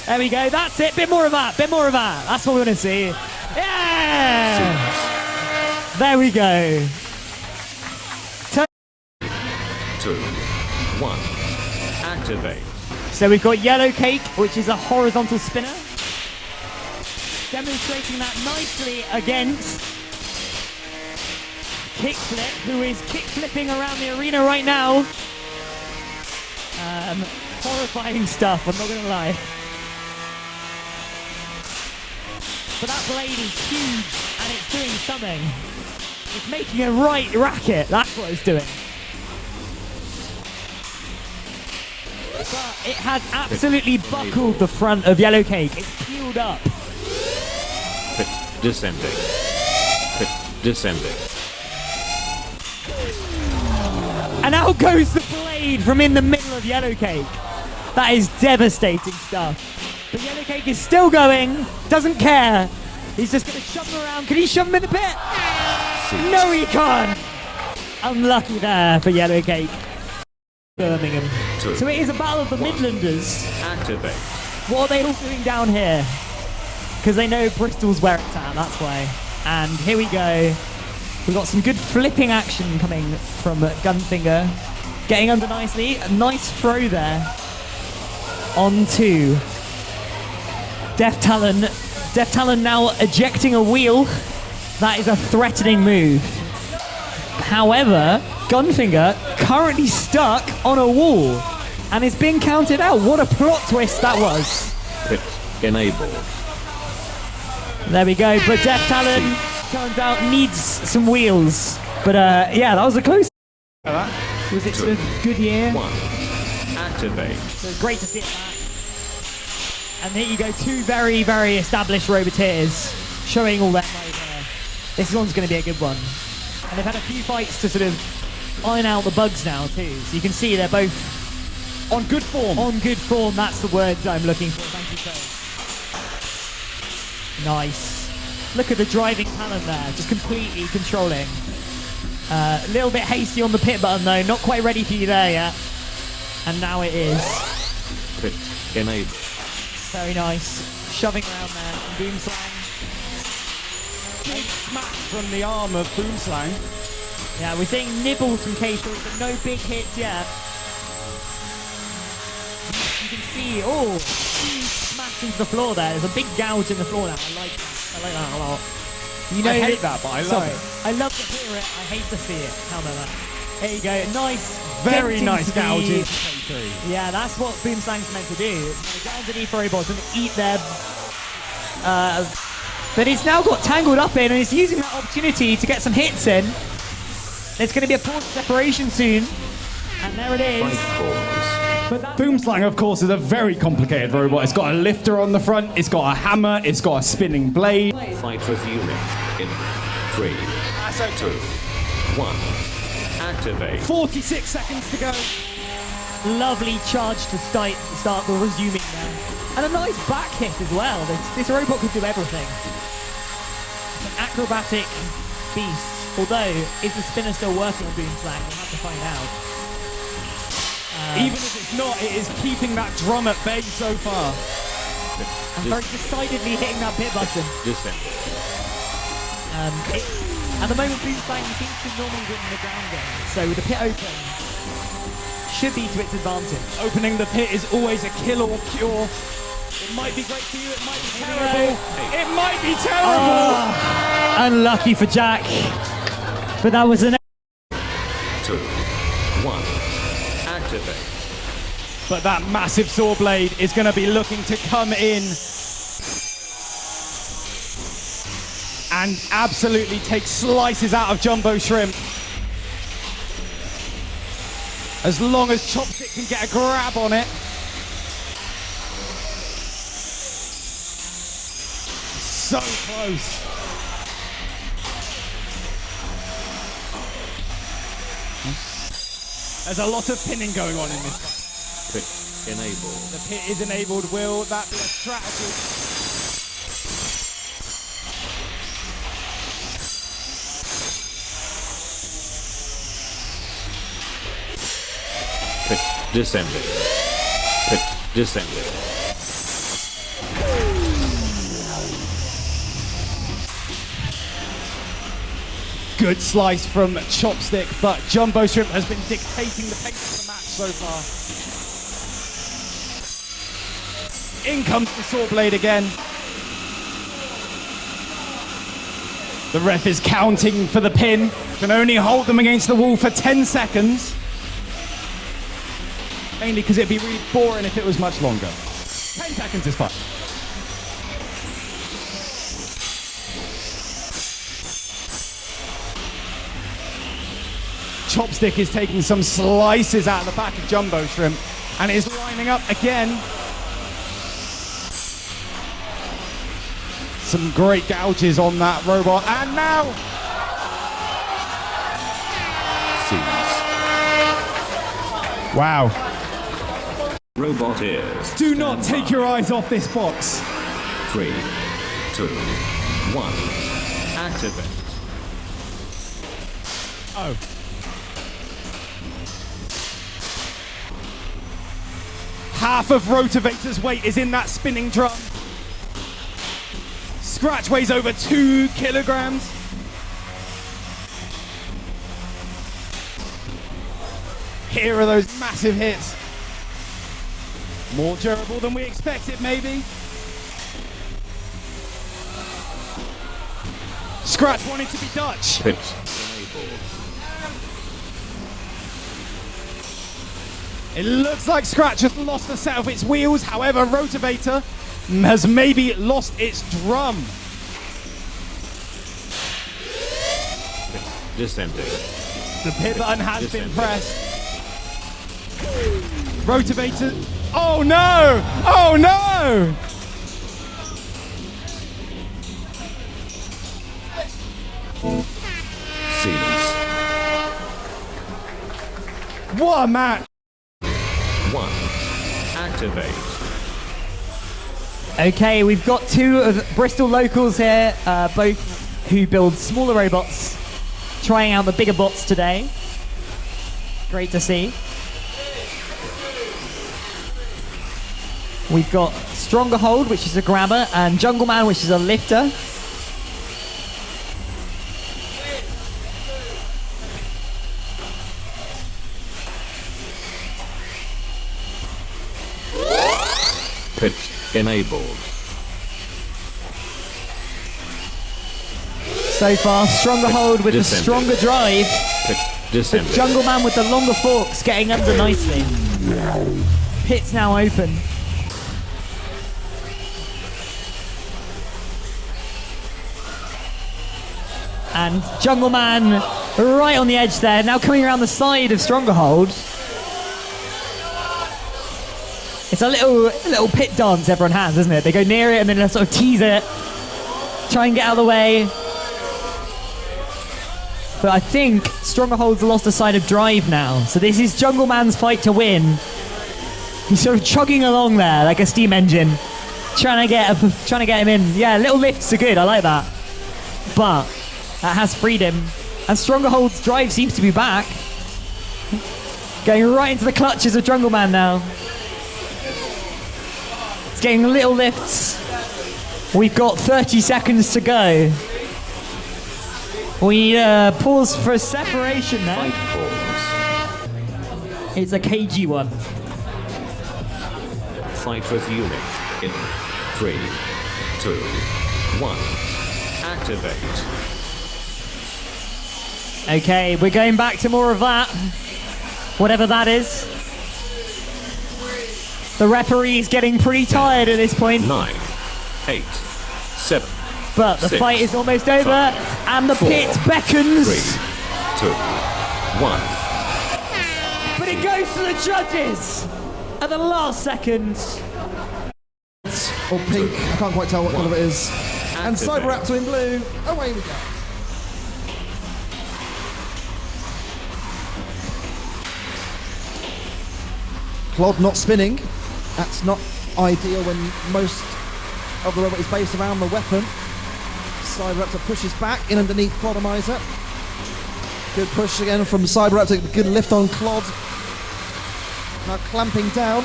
Speaker 3: There we go, that's it. Bit more of that, bit more of that. That's what we want to see. Yeah! There we go.
Speaker 1: 2, 1. Activate.
Speaker 3: So we've got Yellowcake, which is a horizontal spinner. Demonstrating that nicely against Kickflip, who is kickflipping around the arena right now. Horrifying stuff, I'm not going to lie. But that blade is huge and it's doing something. It's making a right racket, that's what it's doing. But it has absolutely buckled the front of Yellowcake. It's peeled up.
Speaker 1: Pit descending. Pit descending.
Speaker 3: And out goes the blade from in the middle of Yellowcake. That is devastating stuff. But Yellowcake is still going, doesn't care. He's just going to shove him around. Can he shove him in the pit? No, he can't. Unlucky there for Yellowcake. Birmingham. So it is a battle of the Midlanders.
Speaker 1: Activate.
Speaker 3: What are they all doing down here? Because they know Bristol's where it's at, that's why. And here we go. We've got some good flipping action coming from Gunfinger. Getting under nicely. A nice throw there. On to Death Talon. Death Talon now ejecting a wheel. That is a threatening move. However, Gunfinger currently stuck on a wall and is being counted out. What a plot twist that was.
Speaker 1: Pit enabled.
Speaker 3: There we go. But Death Talon turns out needs some wheels. But yeah, that was a close. Was it a good year?
Speaker 1: 1. Activate.
Speaker 3: So it's great to see it back. And here you go, two very, very established Roboteers showing all their might there. This one's going to be a good one. And they've had a few fights to sort of iron out the bugs now too. So you can see they're both
Speaker 2: On good form.
Speaker 3: On good form, that's the words I'm looking for. Thank you, Cole. Nice. Look at the driving talent there, just completely controlling. A little bit hasty on the pit button though, not quite ready for you there yet. And now it is.
Speaker 1: Pit enabled.
Speaker 3: Very nice. Shoving around there. Boomslang.
Speaker 2: Big smack from the arm of Boomslang.
Speaker 3: Yeah, we're seeing nibbles from K3, but no big hits yet. You can see, huge smash into the floor there. There's a big gouge in the floor now. I like that a lot. You know,
Speaker 2: I hate that, but I love it.
Speaker 3: I love to hear it. I hate to see it. How about that? There you go. Nice.
Speaker 2: Very
Speaker 3: denting
Speaker 2: nice
Speaker 3: to the-
Speaker 2: gouging for K3.
Speaker 3: Yeah, that's what Boomslang's meant to do. It's going to get underneath robots and eat them. But it's now got tangled up in and it's using that opportunity to get some hits in. There's going to be a pause separation soon. And there it is. But that
Speaker 2: Boomslang, of course, is a very complicated robot. It's got a lifter on the front, it's got a hammer, it's got a spinning blade.
Speaker 1: Fight resuming in 3, 2, 1. Activate.
Speaker 2: 46 seconds to go.
Speaker 3: lovely charge to start the resuming there. And a nice back hit as well. This robot could do everything. It's an acrobatic beast. Although, is the spinner still working on Boomslang? We'll have to find out.
Speaker 2: Even if it's not, it is keeping that drum at bay so far.
Speaker 3: And very decidedly hitting that pit button. At the moment, Boomslang seems to normally win the ground game. So with the pit open, should be to its advantage.
Speaker 2: Opening the pit is always a kill or cure. It might be great for you, it might be terrible. It might be terrible!
Speaker 3: Unlucky for Jack. But that was an...
Speaker 1: 2, 1. Activate.
Speaker 2: But that massive saw blade is going to be looking to come in and absolutely take slices out of Jumbo Shrimp. As long as Chopstick can get a grab on it. So close. There's a lot of pinning going on in this fight.
Speaker 1: Pit enabled.
Speaker 2: The pit is enabled. Will that be a strategy?
Speaker 1: Pit descending. Pit descending.
Speaker 2: Good slice from Chopstick, but Jumbo Shrimp has been dictating the pace of the match so far. In comes the saw blade again. The ref is counting for the pin. Can only hold them against the wall for 10 seconds. Mainly because it'd be really boring if it was much longer. 10 seconds is fine. Chopstick is taking some slices out of the back of Jumbo Shrimp and is lining up again. Some great gouges on that robot, and now
Speaker 1: Seize.
Speaker 2: wow.
Speaker 1: Robot ears.
Speaker 2: Do not take your eyes off this box.
Speaker 1: 3, 2, 1. Activate.
Speaker 2: Oh. Half of Rotavator's weight is in that spinning drum. Scratch weighs over 2 kilograms. Here are those massive hits. More durable than we expected, maybe. Scratch wanted to be Dutch.
Speaker 1: Pit enabled.
Speaker 2: It looks like Scratch has lost a set of its wheels. However, Rotavator has maybe lost its drum.
Speaker 1: Pit descending.
Speaker 2: The pit button has been
Speaker 1: Descending.
Speaker 2: pressed. Rotavator. Oh no! Oh no!
Speaker 1: Seize.
Speaker 2: What a match!
Speaker 1: 1. Activate.
Speaker 3: Okay, we've got two of Bristol locals here, both who build smaller robots, trying out the bigger bots today. Great to see. We've got Strongerhold, which is a grabber, and Jungle Man, which is a lifter.
Speaker 1: Pitch enabled.
Speaker 3: So far, Strongerhold with the
Speaker 1: Descending.
Speaker 3: stronger drive.
Speaker 1: Pitch
Speaker 3: The
Speaker 1: descending.
Speaker 3: Jungle Man with the longer forks getting under nicely. Pit's now open. And Jungle Man right on the edge there, now coming around the side of Strongerhold. It's a little pit dance everyone has, isn't it? They go near it and then they sort of tease it, try and get out of the way. But I think Strongerhold's lost a side of drive now. So this is Jungle Man's fight to win. He's sort of chugging along there like a steam engine, trying to get him in. Yeah, little lifts are good. I like that. But that has freed him, and Strongerhold's drive seems to be back, going right into the clutches of Jungle Man now. It's getting little lifts. We've got 30 seconds to go. We need a pause for separation now.
Speaker 1: Fight pause.
Speaker 3: It's a cagey one.
Speaker 1: Fight resuming in 3, 2, 1. Activate.
Speaker 3: Okay, we're going back to more of that. Whatever that is. The referee's getting pretty tired at this point.
Speaker 1: 9, 8, 7.
Speaker 3: But the
Speaker 1: 6,
Speaker 3: fight is almost over,
Speaker 1: 5,
Speaker 3: and the
Speaker 1: 4,
Speaker 3: pit beckons.
Speaker 1: 3, 2, 1.
Speaker 3: But it goes to the judges at the last second.
Speaker 4: Or pink, I can't quite tell what colour it is. And
Speaker 1: Activate.
Speaker 4: Cyber Raptor in blue. Away we go. Clod not spinning. That's not ideal when most of the robot is based around the weapon. Cyber Raptor pushes back in underneath Clodomizer. Good push again from Cyber Raptor. Good lift on Clod. Now clamping down.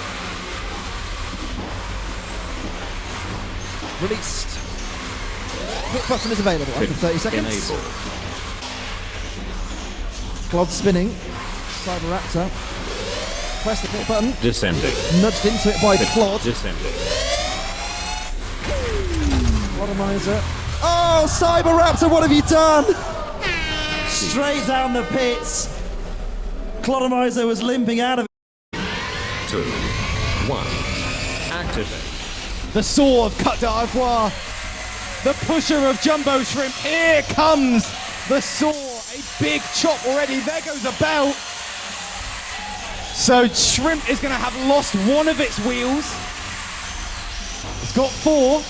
Speaker 4: Released. Hit button is available after 30 seconds.
Speaker 1: Enabled.
Speaker 4: Clod spinning. Cyber Raptor. Press the hit button.
Speaker 1: Descending.
Speaker 4: Nudged into it by Clod.
Speaker 1: Descending.
Speaker 4: Clodomizer. Oh, Cyber Raptor, what have you done? Straight down the pits. Clodomizer was limping out of it.
Speaker 1: 2, 1. Activate.
Speaker 2: The saw of cut d'Ivoire. The pusher of Jumbo Shrimp. Here comes the saw. A big chop already. There goes a belt. So Shrimp is going to have lost one of its wheels. It's got 4.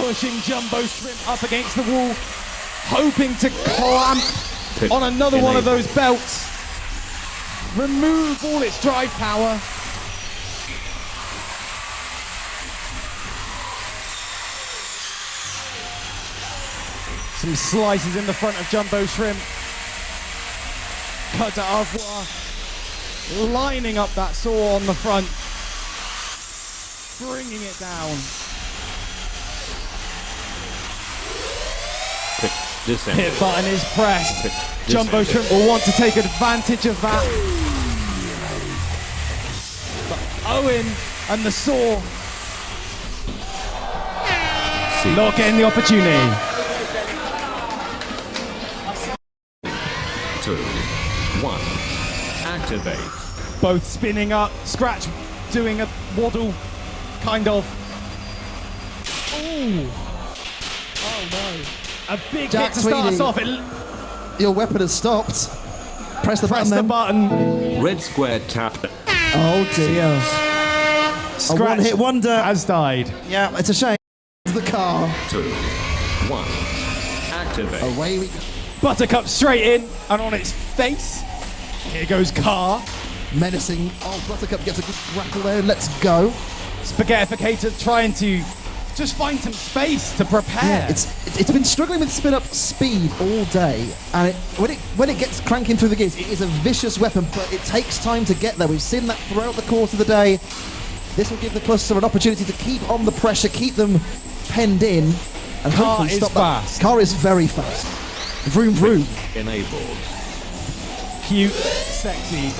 Speaker 2: Pushing Jumbo Shrimp up against the wall, hoping to clamp
Speaker 1: Pit
Speaker 2: on another one of
Speaker 1: enabled.
Speaker 2: those belts. Remove all its drive power. Some slices in the front of Jumbo Shrimp. Cut d'Ivoire lining up that saw on the front, bringing it down.
Speaker 1: Pit descending.
Speaker 2: Hit button is pressed.
Speaker 1: Pit
Speaker 2: Jumbo
Speaker 1: descending.
Speaker 2: Shrimp will want to take advantage of that. But Owen and the saw
Speaker 1: See.
Speaker 2: not getting the opportunity.
Speaker 1: 2, 1. Activate.
Speaker 2: Both spinning up. Scratch doing a waddle, kind of. Ooh. Oh no. A big
Speaker 4: Jack
Speaker 2: hit to start us
Speaker 4: Tweedy.
Speaker 2: off.
Speaker 4: Your weapon has stopped. Press the
Speaker 2: Press
Speaker 4: button
Speaker 2: the
Speaker 4: then.
Speaker 2: button.
Speaker 1: Red square tap.
Speaker 4: Oh dear.
Speaker 2: Scratch
Speaker 4: A one-hit wonder.
Speaker 2: has died.
Speaker 4: Yeah, it's a shame. It's the car.
Speaker 1: 2, 1. Activate.
Speaker 4: Away we go.
Speaker 2: Buttercup straight in and on its face. Here goes Car.
Speaker 4: Menacing. Oh, Buttercup gets a good grapple there. Let's go.
Speaker 2: Spaghettificator trying to just find some space to prepare.
Speaker 4: It's been struggling with spin up speed all day, and when it gets cranking through the gears, it is a vicious weapon, but it takes time to get there. We've seen that throughout the course of the day. This will give the cluster an opportunity to keep on the pressure, keep them penned in, and
Speaker 2: Car
Speaker 4: hopefully
Speaker 2: is
Speaker 4: stop
Speaker 2: fast.
Speaker 4: that. Car is very fast. Vroom vroom.
Speaker 1: Enabled.
Speaker 2: Cute, sexy,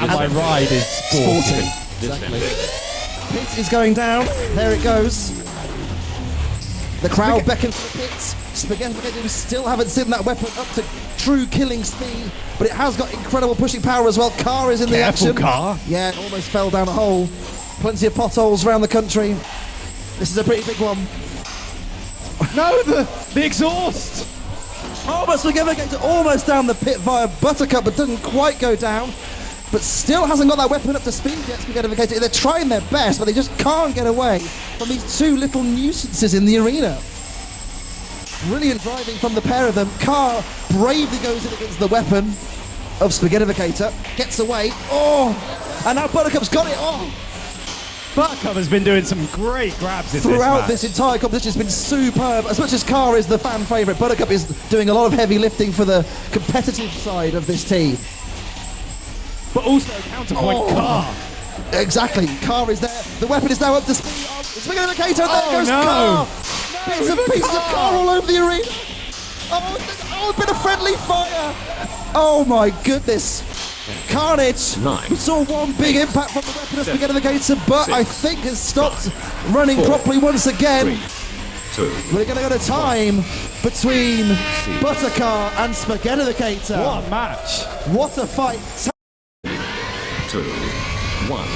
Speaker 2: and my ride is sporty.
Speaker 1: Descending.
Speaker 4: Pit is going down. There it goes. The crowd beckons for the pits. Spaghettificator, we still haven't seen that weapon up to true killing speed, but it has got incredible pushing power as well. Car is in the
Speaker 2: Careful,
Speaker 4: action.
Speaker 2: Car.
Speaker 4: Yeah, it almost fell down a hole. Plenty of potholes around the country. This is a pretty big one.
Speaker 2: No, the exhaust.
Speaker 4: Almost Spaghettificator almost down the pit via Buttercup, but doesn't quite go down. But still hasn't got that weapon up to speed yet, Spaghettificator. They're trying their best, but they just can't get away from these two little nuisances in the arena. Brilliant driving from the pair of them. Car bravely goes in against the weapon of Spaghettificator. Gets away. Oh! And now Buttercup's got it. Oh!
Speaker 2: Buttercup has been doing some great grabs in
Speaker 4: Throughout
Speaker 2: this
Speaker 4: this entire competition, it's been superb. As much as Car is the fan favourite, Buttercup is doing a lot of heavy lifting for the competitive side of this team.
Speaker 2: But also counterpoint Car.
Speaker 4: Exactly. Car is there. The weapon is now up to speed. Spaghettificator, there
Speaker 2: Oh,
Speaker 4: goes
Speaker 2: no.
Speaker 4: Car. Bits and pieces of Car all over the arena. Oh, a bit of friendly fire. Oh my goodness. Carnage.
Speaker 1: 9.
Speaker 4: We saw one big impact from the weapon of
Speaker 1: 7,
Speaker 4: Spaghettificator, but
Speaker 1: 6,
Speaker 4: I think has stopped running
Speaker 1: 4,
Speaker 4: properly once again.
Speaker 1: 3, 2.
Speaker 4: We're going to go to time between Buttercar and Spaghettificator.
Speaker 2: What a match.
Speaker 4: What a fight.
Speaker 1: 2, 1.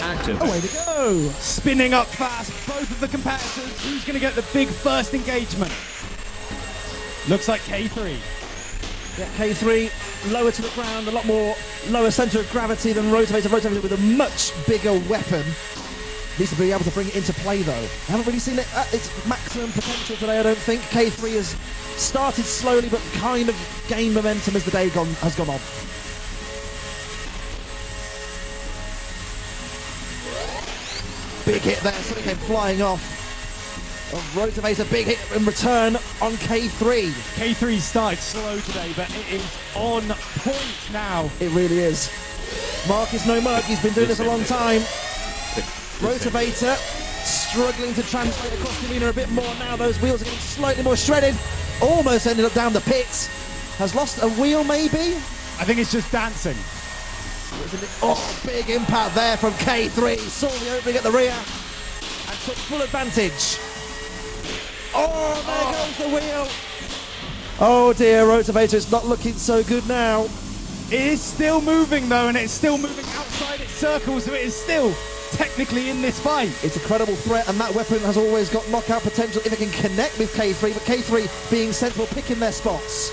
Speaker 1: Activate.
Speaker 4: Away we go.
Speaker 2: Spinning up fast, both of the competitors. Who's going to get the big first engagement? Looks like K3.
Speaker 4: Yeah, K3 lower to the ground, a lot more lower centre of gravity than Rotavator. Rotavator with a much bigger weapon. Needs to be able to bring it into play though. I haven't really seen it at its maximum potential today, I don't think. K3 has started slowly but kind of gained momentum as the day has gone on. Big hit there, something came flying off. Rotavator, big hit in return on K3.
Speaker 2: K3 started slow today, but it is on point now.
Speaker 4: It really is. Mark is no Mark, he's been doing this a long time. Rotavator struggling to translate across the arena a bit more now. Those wheels are getting slightly more shredded. Almost ended up down the pits. Has lost a wheel maybe?
Speaker 2: I think it's just dancing.
Speaker 4: Oh, big impact there from K3. Saw the opening at the rear and took full advantage. Oh, there goes the wheel. Oh dear, Rotavator is not looking so good now.
Speaker 2: It is still moving though, and it's still moving outside its circle, so it is still technically in this fight.
Speaker 4: It's a credible threat, and that weapon has always got knockout potential if it can connect with K3, but K3 being sensible, picking their spots.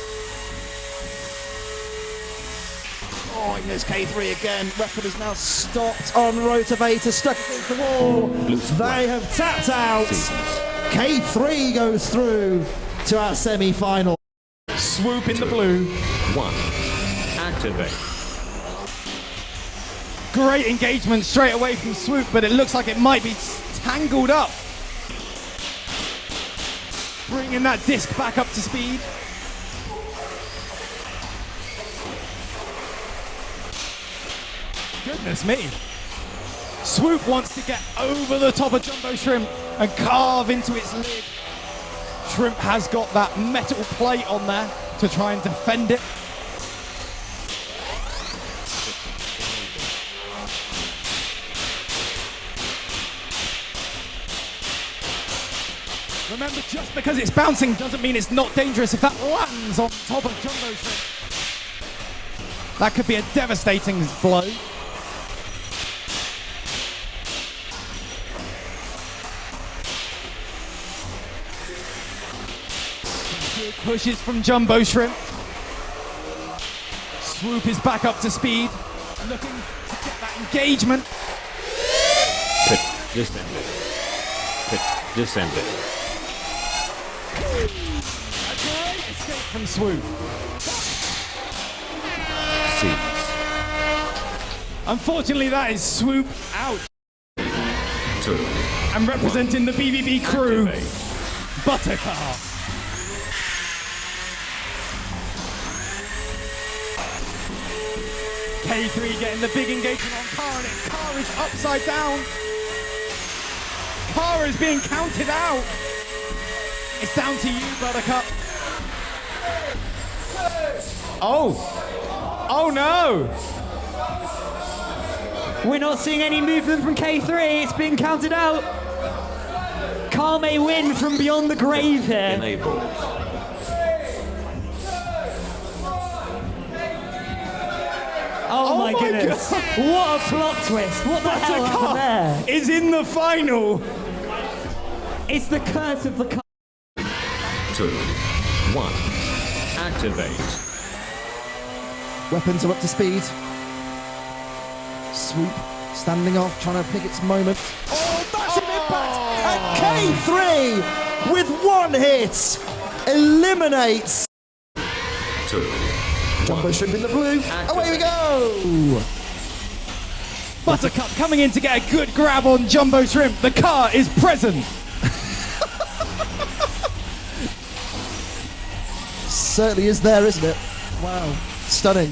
Speaker 4: Oh, and there's K3 again. Weapon is now stopped on Rotavator, stuck against the wall. They have tapped out. K3 goes through to our semi-final.
Speaker 2: Swoop in the blue.
Speaker 1: 1. Activate.
Speaker 2: Great engagement straight away from Swoop, but it looks like it might be tangled up. Bringing that disc back up to speed. Goodness me. Swoop wants to get over the top of Jumbo Shrimp and carve into its lid. Shrimp has got that metal plate on there to try and defend it. Remember, just because it's bouncing doesn't mean it's not dangerous if that lands on top of Jumbo Shrimp. That could be a devastating blow. Good pushes from Jumbo Shrimp. Swoop is back up to speed, looking to get that engagement.
Speaker 1: Pit descended. Pit descended.
Speaker 2: from Swoop.
Speaker 1: Seeds.
Speaker 2: Unfortunately, that is Swoop out.
Speaker 1: 2.
Speaker 2: And representing the BBB crew,
Speaker 1: Activate.
Speaker 2: Buttercar. K3 getting the big engagement on Car, and Car is upside down. Car is being counted out. It's down to you, Buttercup. Oh. Oh no.
Speaker 3: We're not seeing any movement from K3. It's being counted out. Car may win from beyond the grave here.
Speaker 1: Enabled.
Speaker 3: Oh,
Speaker 2: my
Speaker 3: my goodness.
Speaker 2: God.
Speaker 3: What a plot twist. What the hell happened there?
Speaker 2: Buttercup is in the final.
Speaker 3: It's the curse of the car.
Speaker 1: 2. 1. Activate.
Speaker 4: Weapons are up to speed. Swoop standing off, trying to pick its moment. Oh, massive impact! And K3 with one hit eliminates
Speaker 1: 2.
Speaker 4: Jumbo Shrimp in the blue. Away we go!
Speaker 2: Buttercup coming in to get a good grab on Jumbo Shrimp. The car is present.
Speaker 4: Certainly is there, isn't it? Wow, stunning.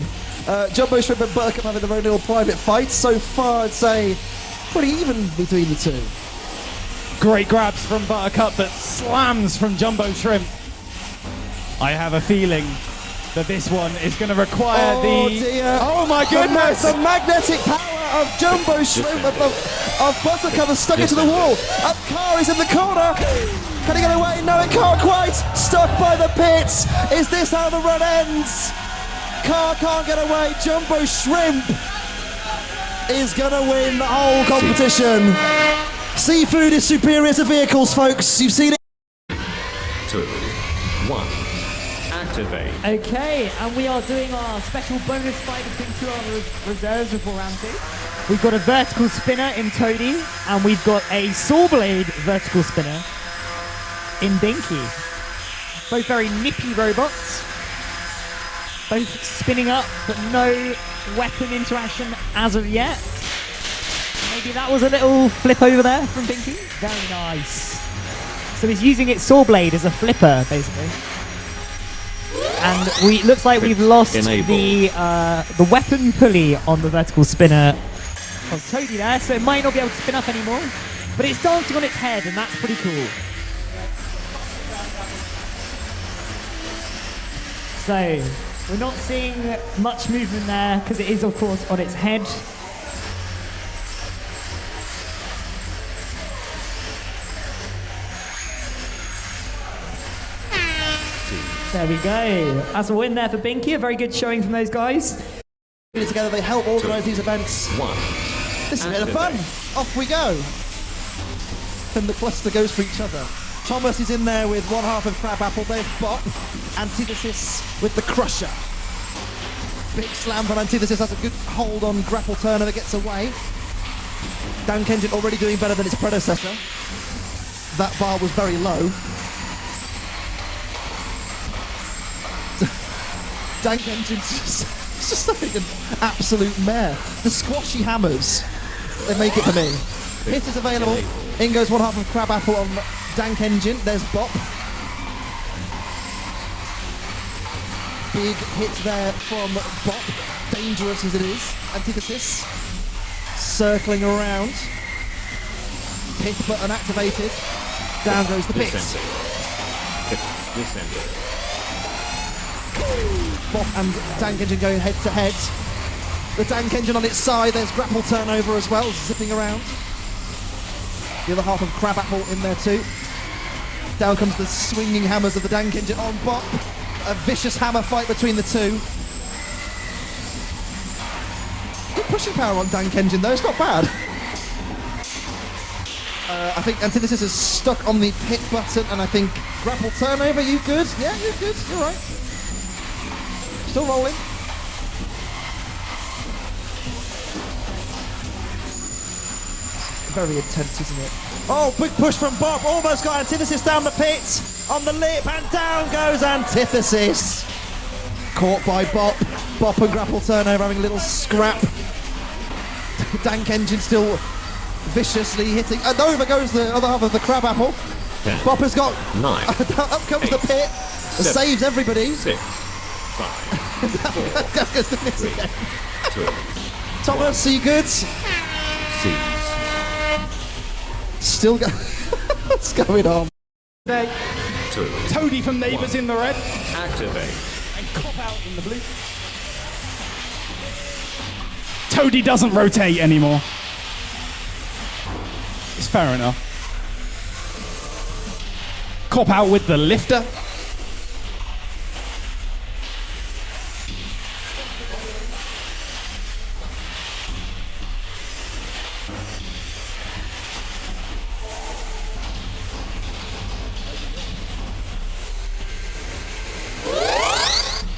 Speaker 4: Jumbo Shrimp and Buttercup having their own little private fight. So far, I'd say pretty even between the two.
Speaker 2: Great grabs from Buttercup, but slams from Jumbo Shrimp. I have a feeling that this one is going to require
Speaker 4: Dear.
Speaker 2: Oh my goodness!
Speaker 4: The magnetic power of Jumbo Shrimp of Buttercup has stuck into the wall. And Car is in the corner. Can he get away? No, it can't quite. Stuck by the pits. Is this how the run ends? Car can't get away. Jumbo Shrimp is going to win the whole competition. Seafood is superior to vehicles, folks. You've seen it.
Speaker 1: 2. 1. Activate.
Speaker 3: Okay, and we are doing our special bonus fight between two other reserves before round 2. We've got a vertical spinner in Toadie, and we've got a saw blade vertical spinner in Binky. Both very nippy robots. Both spinning up, but no weapon interaction as of yet. Maybe that was a little flip over there from Binky. Very nice. So he's using its saw blade as a flipper, basically. And looks like we've lost the weapon pulley on the vertical spinner of Toadie there, so it might not be able to spin up anymore. But it's dancing on its head, and that's pretty cool. So, we're not seeing much movement there, because it is, of course, on its head. There we go. That's a win there for Binky. A very good showing from those guys.
Speaker 4: Together, they help organise these events.
Speaker 1: 1.
Speaker 4: This is a bit of fun. Off we go. And the cluster goes for each other. Thomas is in there with one half of Crab Apple. There's Bop. Antithesis with the Crusher. Big slam from Antithesis. Has a good hold on Grapple Turner that gets away. Dank Engine already doing better than its predecessor. That bar was very low. Dank Engine's just like an absolute mare. The squashy hammers, they make it for me. Hit is available. In goes one half of Crab Apple on Dank Engine. There's Bop. Big hit there from Bop. Dangerous as it is. Antithesis. Circling around. Pit button activated. Down goes the pit.
Speaker 1: Descending.
Speaker 4: Bop and Dank Engine going head to head. The Dank Engine on its side, there's Grapple Turnover as well, zipping around. The other half of Crab Apple in there too. Down comes the swinging hammers of the Dank Engine on Bop. A vicious hammer fight between the two. Good pushing power on Dank Engine though, it's not bad. I think Antithesis is stuck on the pit button, and I think Grapple Turnover, you good? Yeah, you're good, you're right. Still rolling. Very intense, isn't it? Oh, big push from Bob. Almost got Antithesis down the pit. on the lip, and down goes Antithesis. Caught by Bop. Bop and Grapple Turnover having a little scrap. Dank Engine still viciously hitting. And over goes the other half of the crab apple.
Speaker 1: 10,
Speaker 4: Bop has got
Speaker 1: 9,
Speaker 4: up comes
Speaker 1: 8,
Speaker 4: the pit and
Speaker 1: 7,
Speaker 4: saves everybody.
Speaker 1: 6, 5,
Speaker 4: Down goes the miss
Speaker 1: 3,
Speaker 4: again.
Speaker 1: 2,
Speaker 4: Thomas, see goods.
Speaker 1: seize.
Speaker 4: Still go. What's going on?
Speaker 1: 2,
Speaker 2: Toady from Neighbours in the red.
Speaker 1: activate.
Speaker 2: And Cop Out in the blue. Toady doesn't rotate anymore. It's fair enough. Cop Out with the lifter.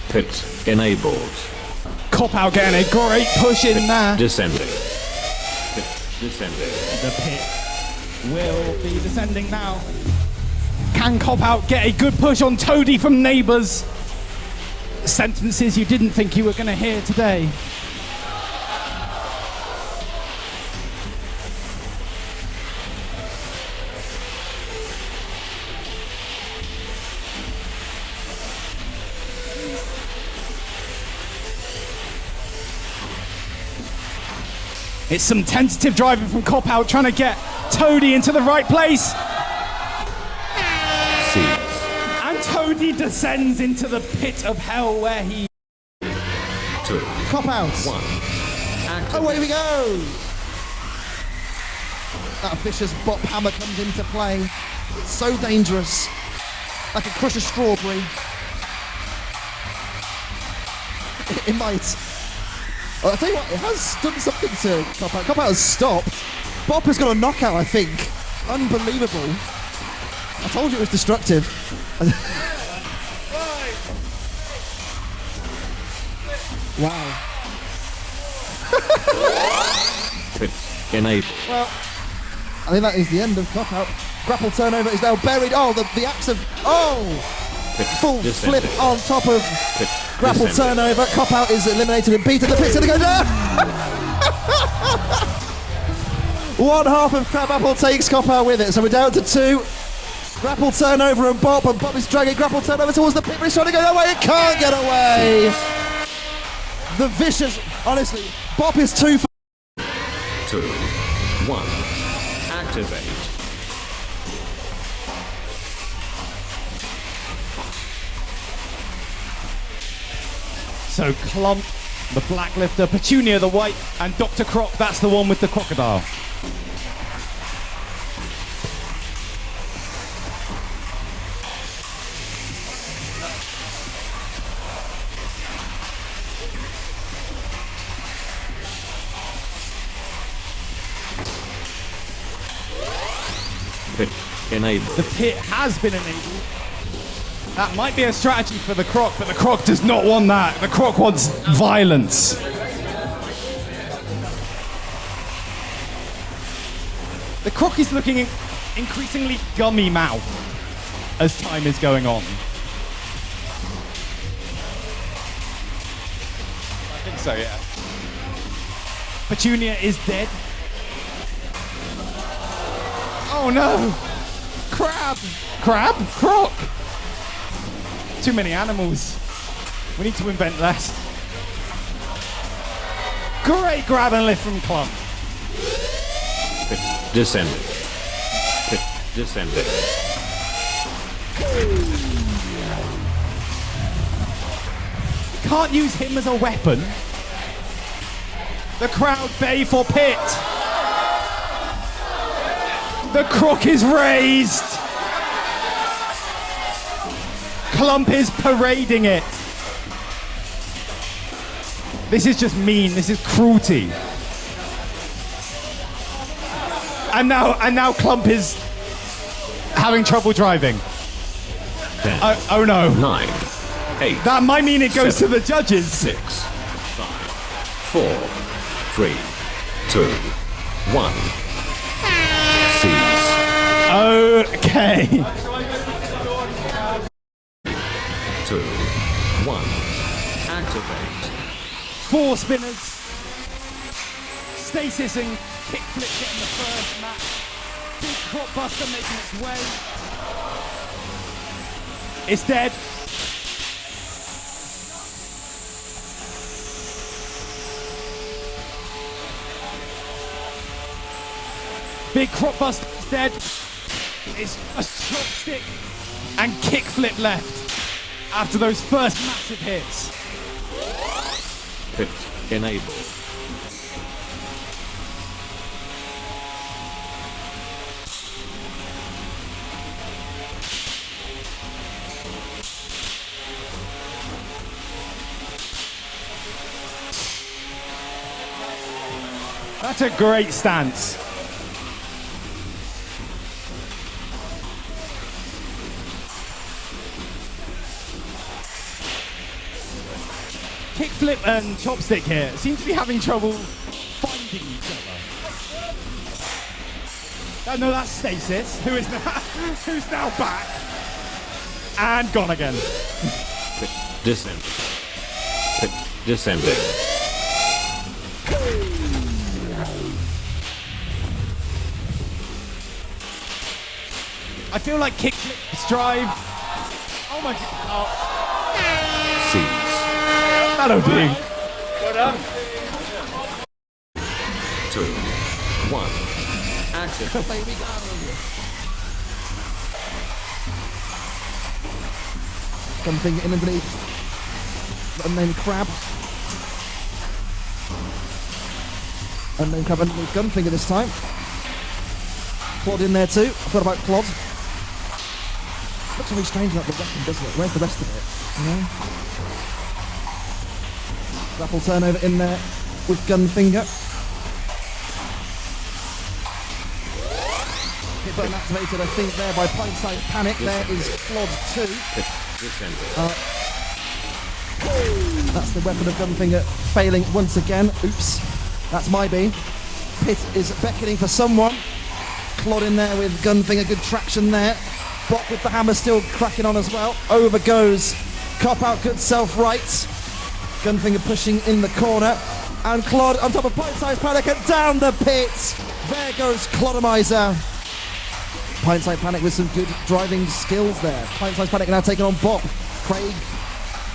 Speaker 1: Pit enabled.
Speaker 2: Cop Out getting a great push in there.
Speaker 1: Descending. Pit descending.
Speaker 2: The pit will be descending now. Can Cop Out get a good push on Toady from Neighbours? Sentences you didn't think you were going to hear today. It's some tentative driving from Cop Out, trying to get Toady into the right place.
Speaker 1: Seize.
Speaker 2: And Toady descends into the pit of hell where he...
Speaker 1: 2,
Speaker 4: Cop Out.
Speaker 1: 1. Activate.
Speaker 4: Away we go. That vicious Bop hammer comes into play. It's so dangerous. Like a crush a strawberry. It might. Well, I'll tell you what, it has done something to Cop Out. Cop Out has stopped. Bop has got a knockout, I think. Unbelievable. I told you it was destructive. Wow.
Speaker 1: Pit enabled.
Speaker 4: Well, I think that is the end of Cop Out. Grapple Turnover is now buried. Oh, the axe of... Oh!
Speaker 1: Pit
Speaker 4: Full
Speaker 1: descending.
Speaker 4: flip on top of
Speaker 1: Pit
Speaker 4: Grapple
Speaker 1: descending.
Speaker 4: Turnover. Cop Out is eliminated and beaten. The pit's going to go down. One half of Crab Apple takes Cop Out with it. So we're down to 2. Grapple Turnover and Bop is dragging Grapple Turnover towards the pit, but he's trying to go that way. It can't get away. The vicious... Honestly, Bop is 2 for...
Speaker 1: 2, 1. Activate.
Speaker 2: So Clump, the black lifter, Petunia, the white, and Dr. Croc, that's the one with the crocodile.
Speaker 1: Pit enabled.
Speaker 2: The pit has been enabled. That might be a strategy for the Croc, but the Croc does not want that. The Croc wants violence. The Croc is looking increasingly gummy mouth as time is going on.
Speaker 5: I think so, yeah.
Speaker 2: Petunia is dead. Oh no! Crab! Crab? Croc! Too many animals. We need to invent less. Great grab and lift from Clump.
Speaker 1: Pit descending. Pit descending.
Speaker 2: Can't use him as a weapon. The crowd bay for Pit. The Croc is raised. Clump is parading it. This is just mean. This is cruelty. And now Clump is having trouble driving.
Speaker 1: 10,
Speaker 2: Oh no.
Speaker 1: 9, 8.
Speaker 2: That might mean it goes
Speaker 1: 7,
Speaker 2: to the judges.
Speaker 1: 6, 5, 4, 3, 2, 1. Seize.
Speaker 2: Okay.
Speaker 1: 1. Activate.
Speaker 2: 4 spinners. Stasis and Kickflip getting the first match. Big Crop Buster making its way. It's dead. Big Crop Buster's dead. It's a Chopstick and Kickflip left after those first massive hits.
Speaker 1: Pit enable.
Speaker 2: That's a great stance. Kickflip and Chopstick here seem to be having trouble finding each other. No, that's Stasis, who's now back and gone again.
Speaker 1: Pit descending. Pit descending.
Speaker 2: I feel like Kickflip's drive. Oh my god. Oh.
Speaker 1: Seize.
Speaker 2: That'll do.
Speaker 5: Well done.
Speaker 1: 2. 1. Activate.
Speaker 4: Away we go. Gunfinger in underneath. Unnamed Crab. Unnamed Crab underneath Gunfinger this time. Clod in there too. I forgot about Clod. Looks really strange like the weapon, doesn't it? Where's the rest of it? You know? Grapple turnover in there with Gunfinger. Hit button activated, I think, there by Pint Panic. There is Clod 2.
Speaker 1: Pit descending.
Speaker 4: That's the weapon of Gunfinger failing once again. Oops. That's my beam. Pit is beckoning for someone. Clod in there with Gunfinger, good traction there. Bot with the hammer still cracking on as well. Over goes Cop Out, good self-right. Gunfinger pushing in the corner. And Clod on top of Pint-Sized Panic and down the pit. There goes Clodomizer. Pint-Sized Panic with some good driving skills there. Pint-Sized Panic now taking on Bob. Craig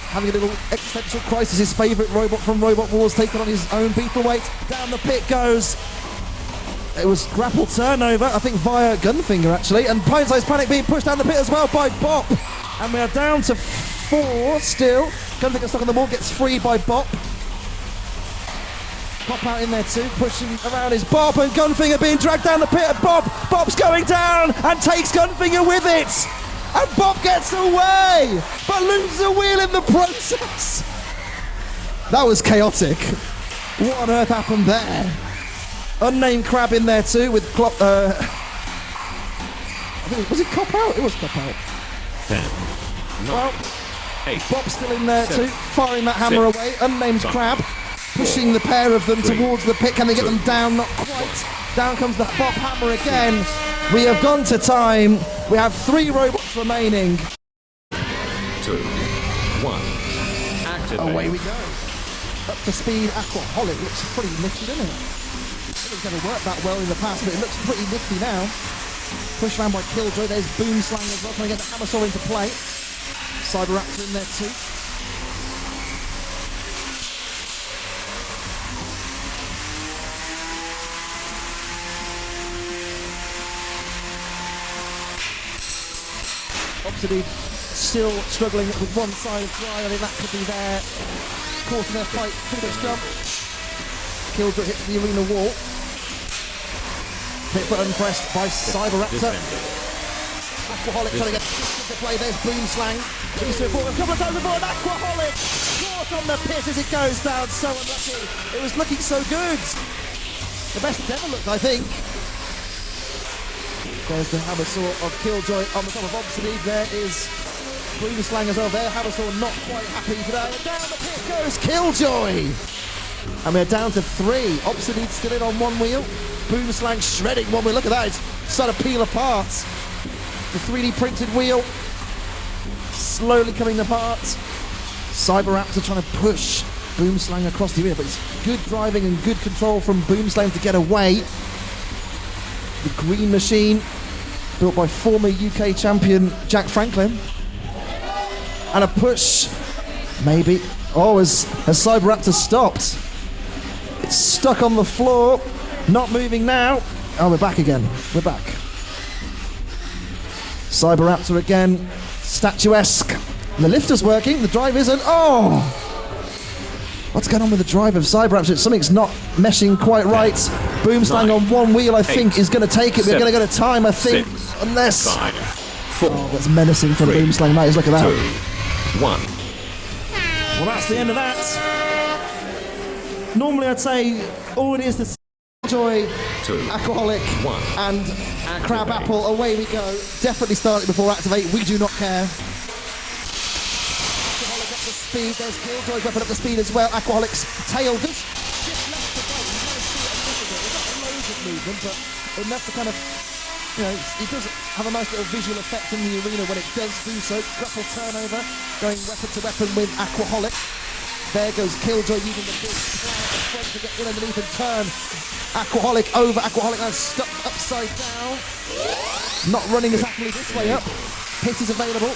Speaker 4: having a little existential crisis. His favourite robot from Robot Wars taking on his own Beetleweight. Down the pit goes. It was grapple turnover, I think via Gunfinger actually, and Pint-Sized Panic being pushed down the pit as well by Bop. And we are down to 4 still. Gunfinger stuck on the wall, gets free by Bop. Pop out in there too, pushing around his Bop, and Gunfinger being dragged down the pit. Bop's going down and takes Gunfinger with it. And Bop gets away, but loses a wheel in the process. That was chaotic. What on earth happened there? Unnamed Crab in there too with Clock. I think was it Cop Out? It was Cop Out.
Speaker 1: 10. 9.
Speaker 4: Well,
Speaker 1: 8.
Speaker 4: Bob's still in there
Speaker 1: 7,
Speaker 4: too, firing that hammer
Speaker 1: 6,
Speaker 4: away. Unnamed
Speaker 1: 5,
Speaker 4: Crab pushing the pair of them
Speaker 1: 3,
Speaker 4: towards the pit. Can they get them down? Not quite. Down comes the Bob hammer again. We have gone to time. We have 3 robots remaining.
Speaker 1: 2. 1. Activate.
Speaker 4: Away we go. Up to speed Aquaholic looks pretty nifty, doesn't it? It's never worked that well in the past, but it looks pretty nifty now. Pushed around by Killjoy. There's Boomslang as well, trying to get the hammer saw into play. Raptor in there too. Obsidied still struggling with one side of dry. I think that could be there. Caught in their fight. Pretty much jump. Killjoy hits the arena wall. Hit button pressed by Raptor. Aquaholic trying to get to play. There's Boomslang. He's to a couple of times before, and Aquaholic caught on the pit as it goes down. So unlucky. It was looking so good. The best it's ever looked, I think. There's the hammer saw of Killjoy on the top of Obsidied. There is Boomslang as well. There, hammer saw not quite happy today. And down the pit goes Killjoy. And we're down to 3. Obsidied still in on one wheel. Boomslang shredding one wheel. Look at that. It's starting to peel apart. The 3D printed wheel slowly coming apart. Cyberaptor trying to push Boomslang across the arena, but it's good driving and good control from Boomslang to get away. The green machine, built by former UK champion Jack Franklin. And a push, maybe. Oh, has Cyberaptor stopped? It's stuck on the floor, not moving now. Oh, we're back again. We're back. Cyberaptor again, statuesque. The lifter's working, the drive isn't. Oh! What's going on with the drive of Cyberaptor? Something's not meshing quite right. Boomslang on one wheel, I think, is going to take it. We're going to go to time, I think. Unless...
Speaker 1: 5, 4,
Speaker 4: oh, that's menacing from Boomslang, mate. Look at that.
Speaker 1: 2, 1.
Speaker 4: Well, that's the end of that. Normally, I'd say all it is the Killjoy, Alcoholic,
Speaker 1: 1.
Speaker 4: and Crab Apple. Away we go. Definitely start it before activate. We do not care. Alcoholic up to speed. There's Killjoy's weapon up to speed as well. Alcoholic's tail does shift left to right. You kind of see it a little bit. There's not loads of movement, but enough to kind of, you know, it does have a nice little visual effect in the arena when it does do so. Grapple turnover, going weapon to weapon with Aquaholic. There goes Killjoy using the big cloud of front to get in underneath and turn Aquaholic over. Aquaholic now stuck upside down. Not running exactly this way up. Hit is available.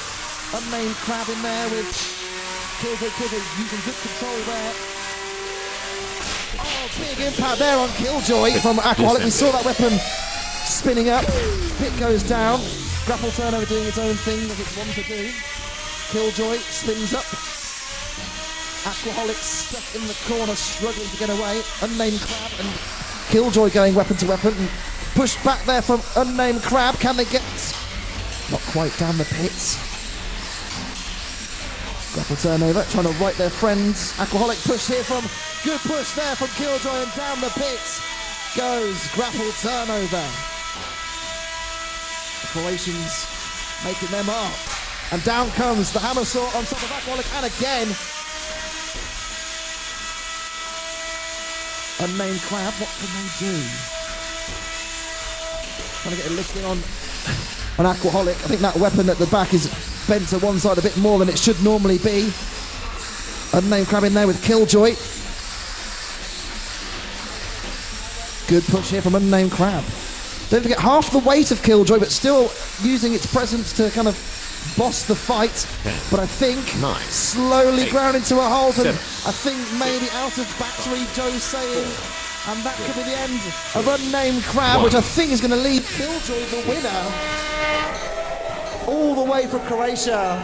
Speaker 4: Unnamed Crab in there with Killjoy using good control there. Oh, big impact there on Killjoy from Aquaholic. We saw that weapon spinning up. Bit goes down. Grapple turnover doing its own thing as it's one to do. Killjoy spins up. Aquaholic stuck in the corner, struggling to get away. Unnamed Crab and Killjoy going weapon to weapon. And pushed back there from Unnamed Crab. Can they get... Not quite down the pits. Grapple turnover, trying to right their friends. Aquaholic push here from... Good push there from Killjoy and down the pits goes grapple turnover. The Croatians making them up. And down comes the hammer saw on top of Aquaholic and again... Unnamed Crab, what can they do? Trying to get a lift in on Aquaholic. I think that weapon at the back is bent to one side a bit more than it should normally be. Unnamed Crab in there with Killjoy. Good push here from Unnamed Crab. Don't forget, half the weight of Killjoy, but still using its presence to kind of boss the fight.
Speaker 1: 10,
Speaker 4: but I think
Speaker 1: 9,
Speaker 4: slowly
Speaker 1: 8,
Speaker 4: ground into a halt, and
Speaker 1: 7,
Speaker 4: I think maybe out of battery, Joe's saying, and that could be the end of Unnamed Crab,
Speaker 1: 1.
Speaker 4: which I think is going to leave Killjoy the winner all the way from Croatia.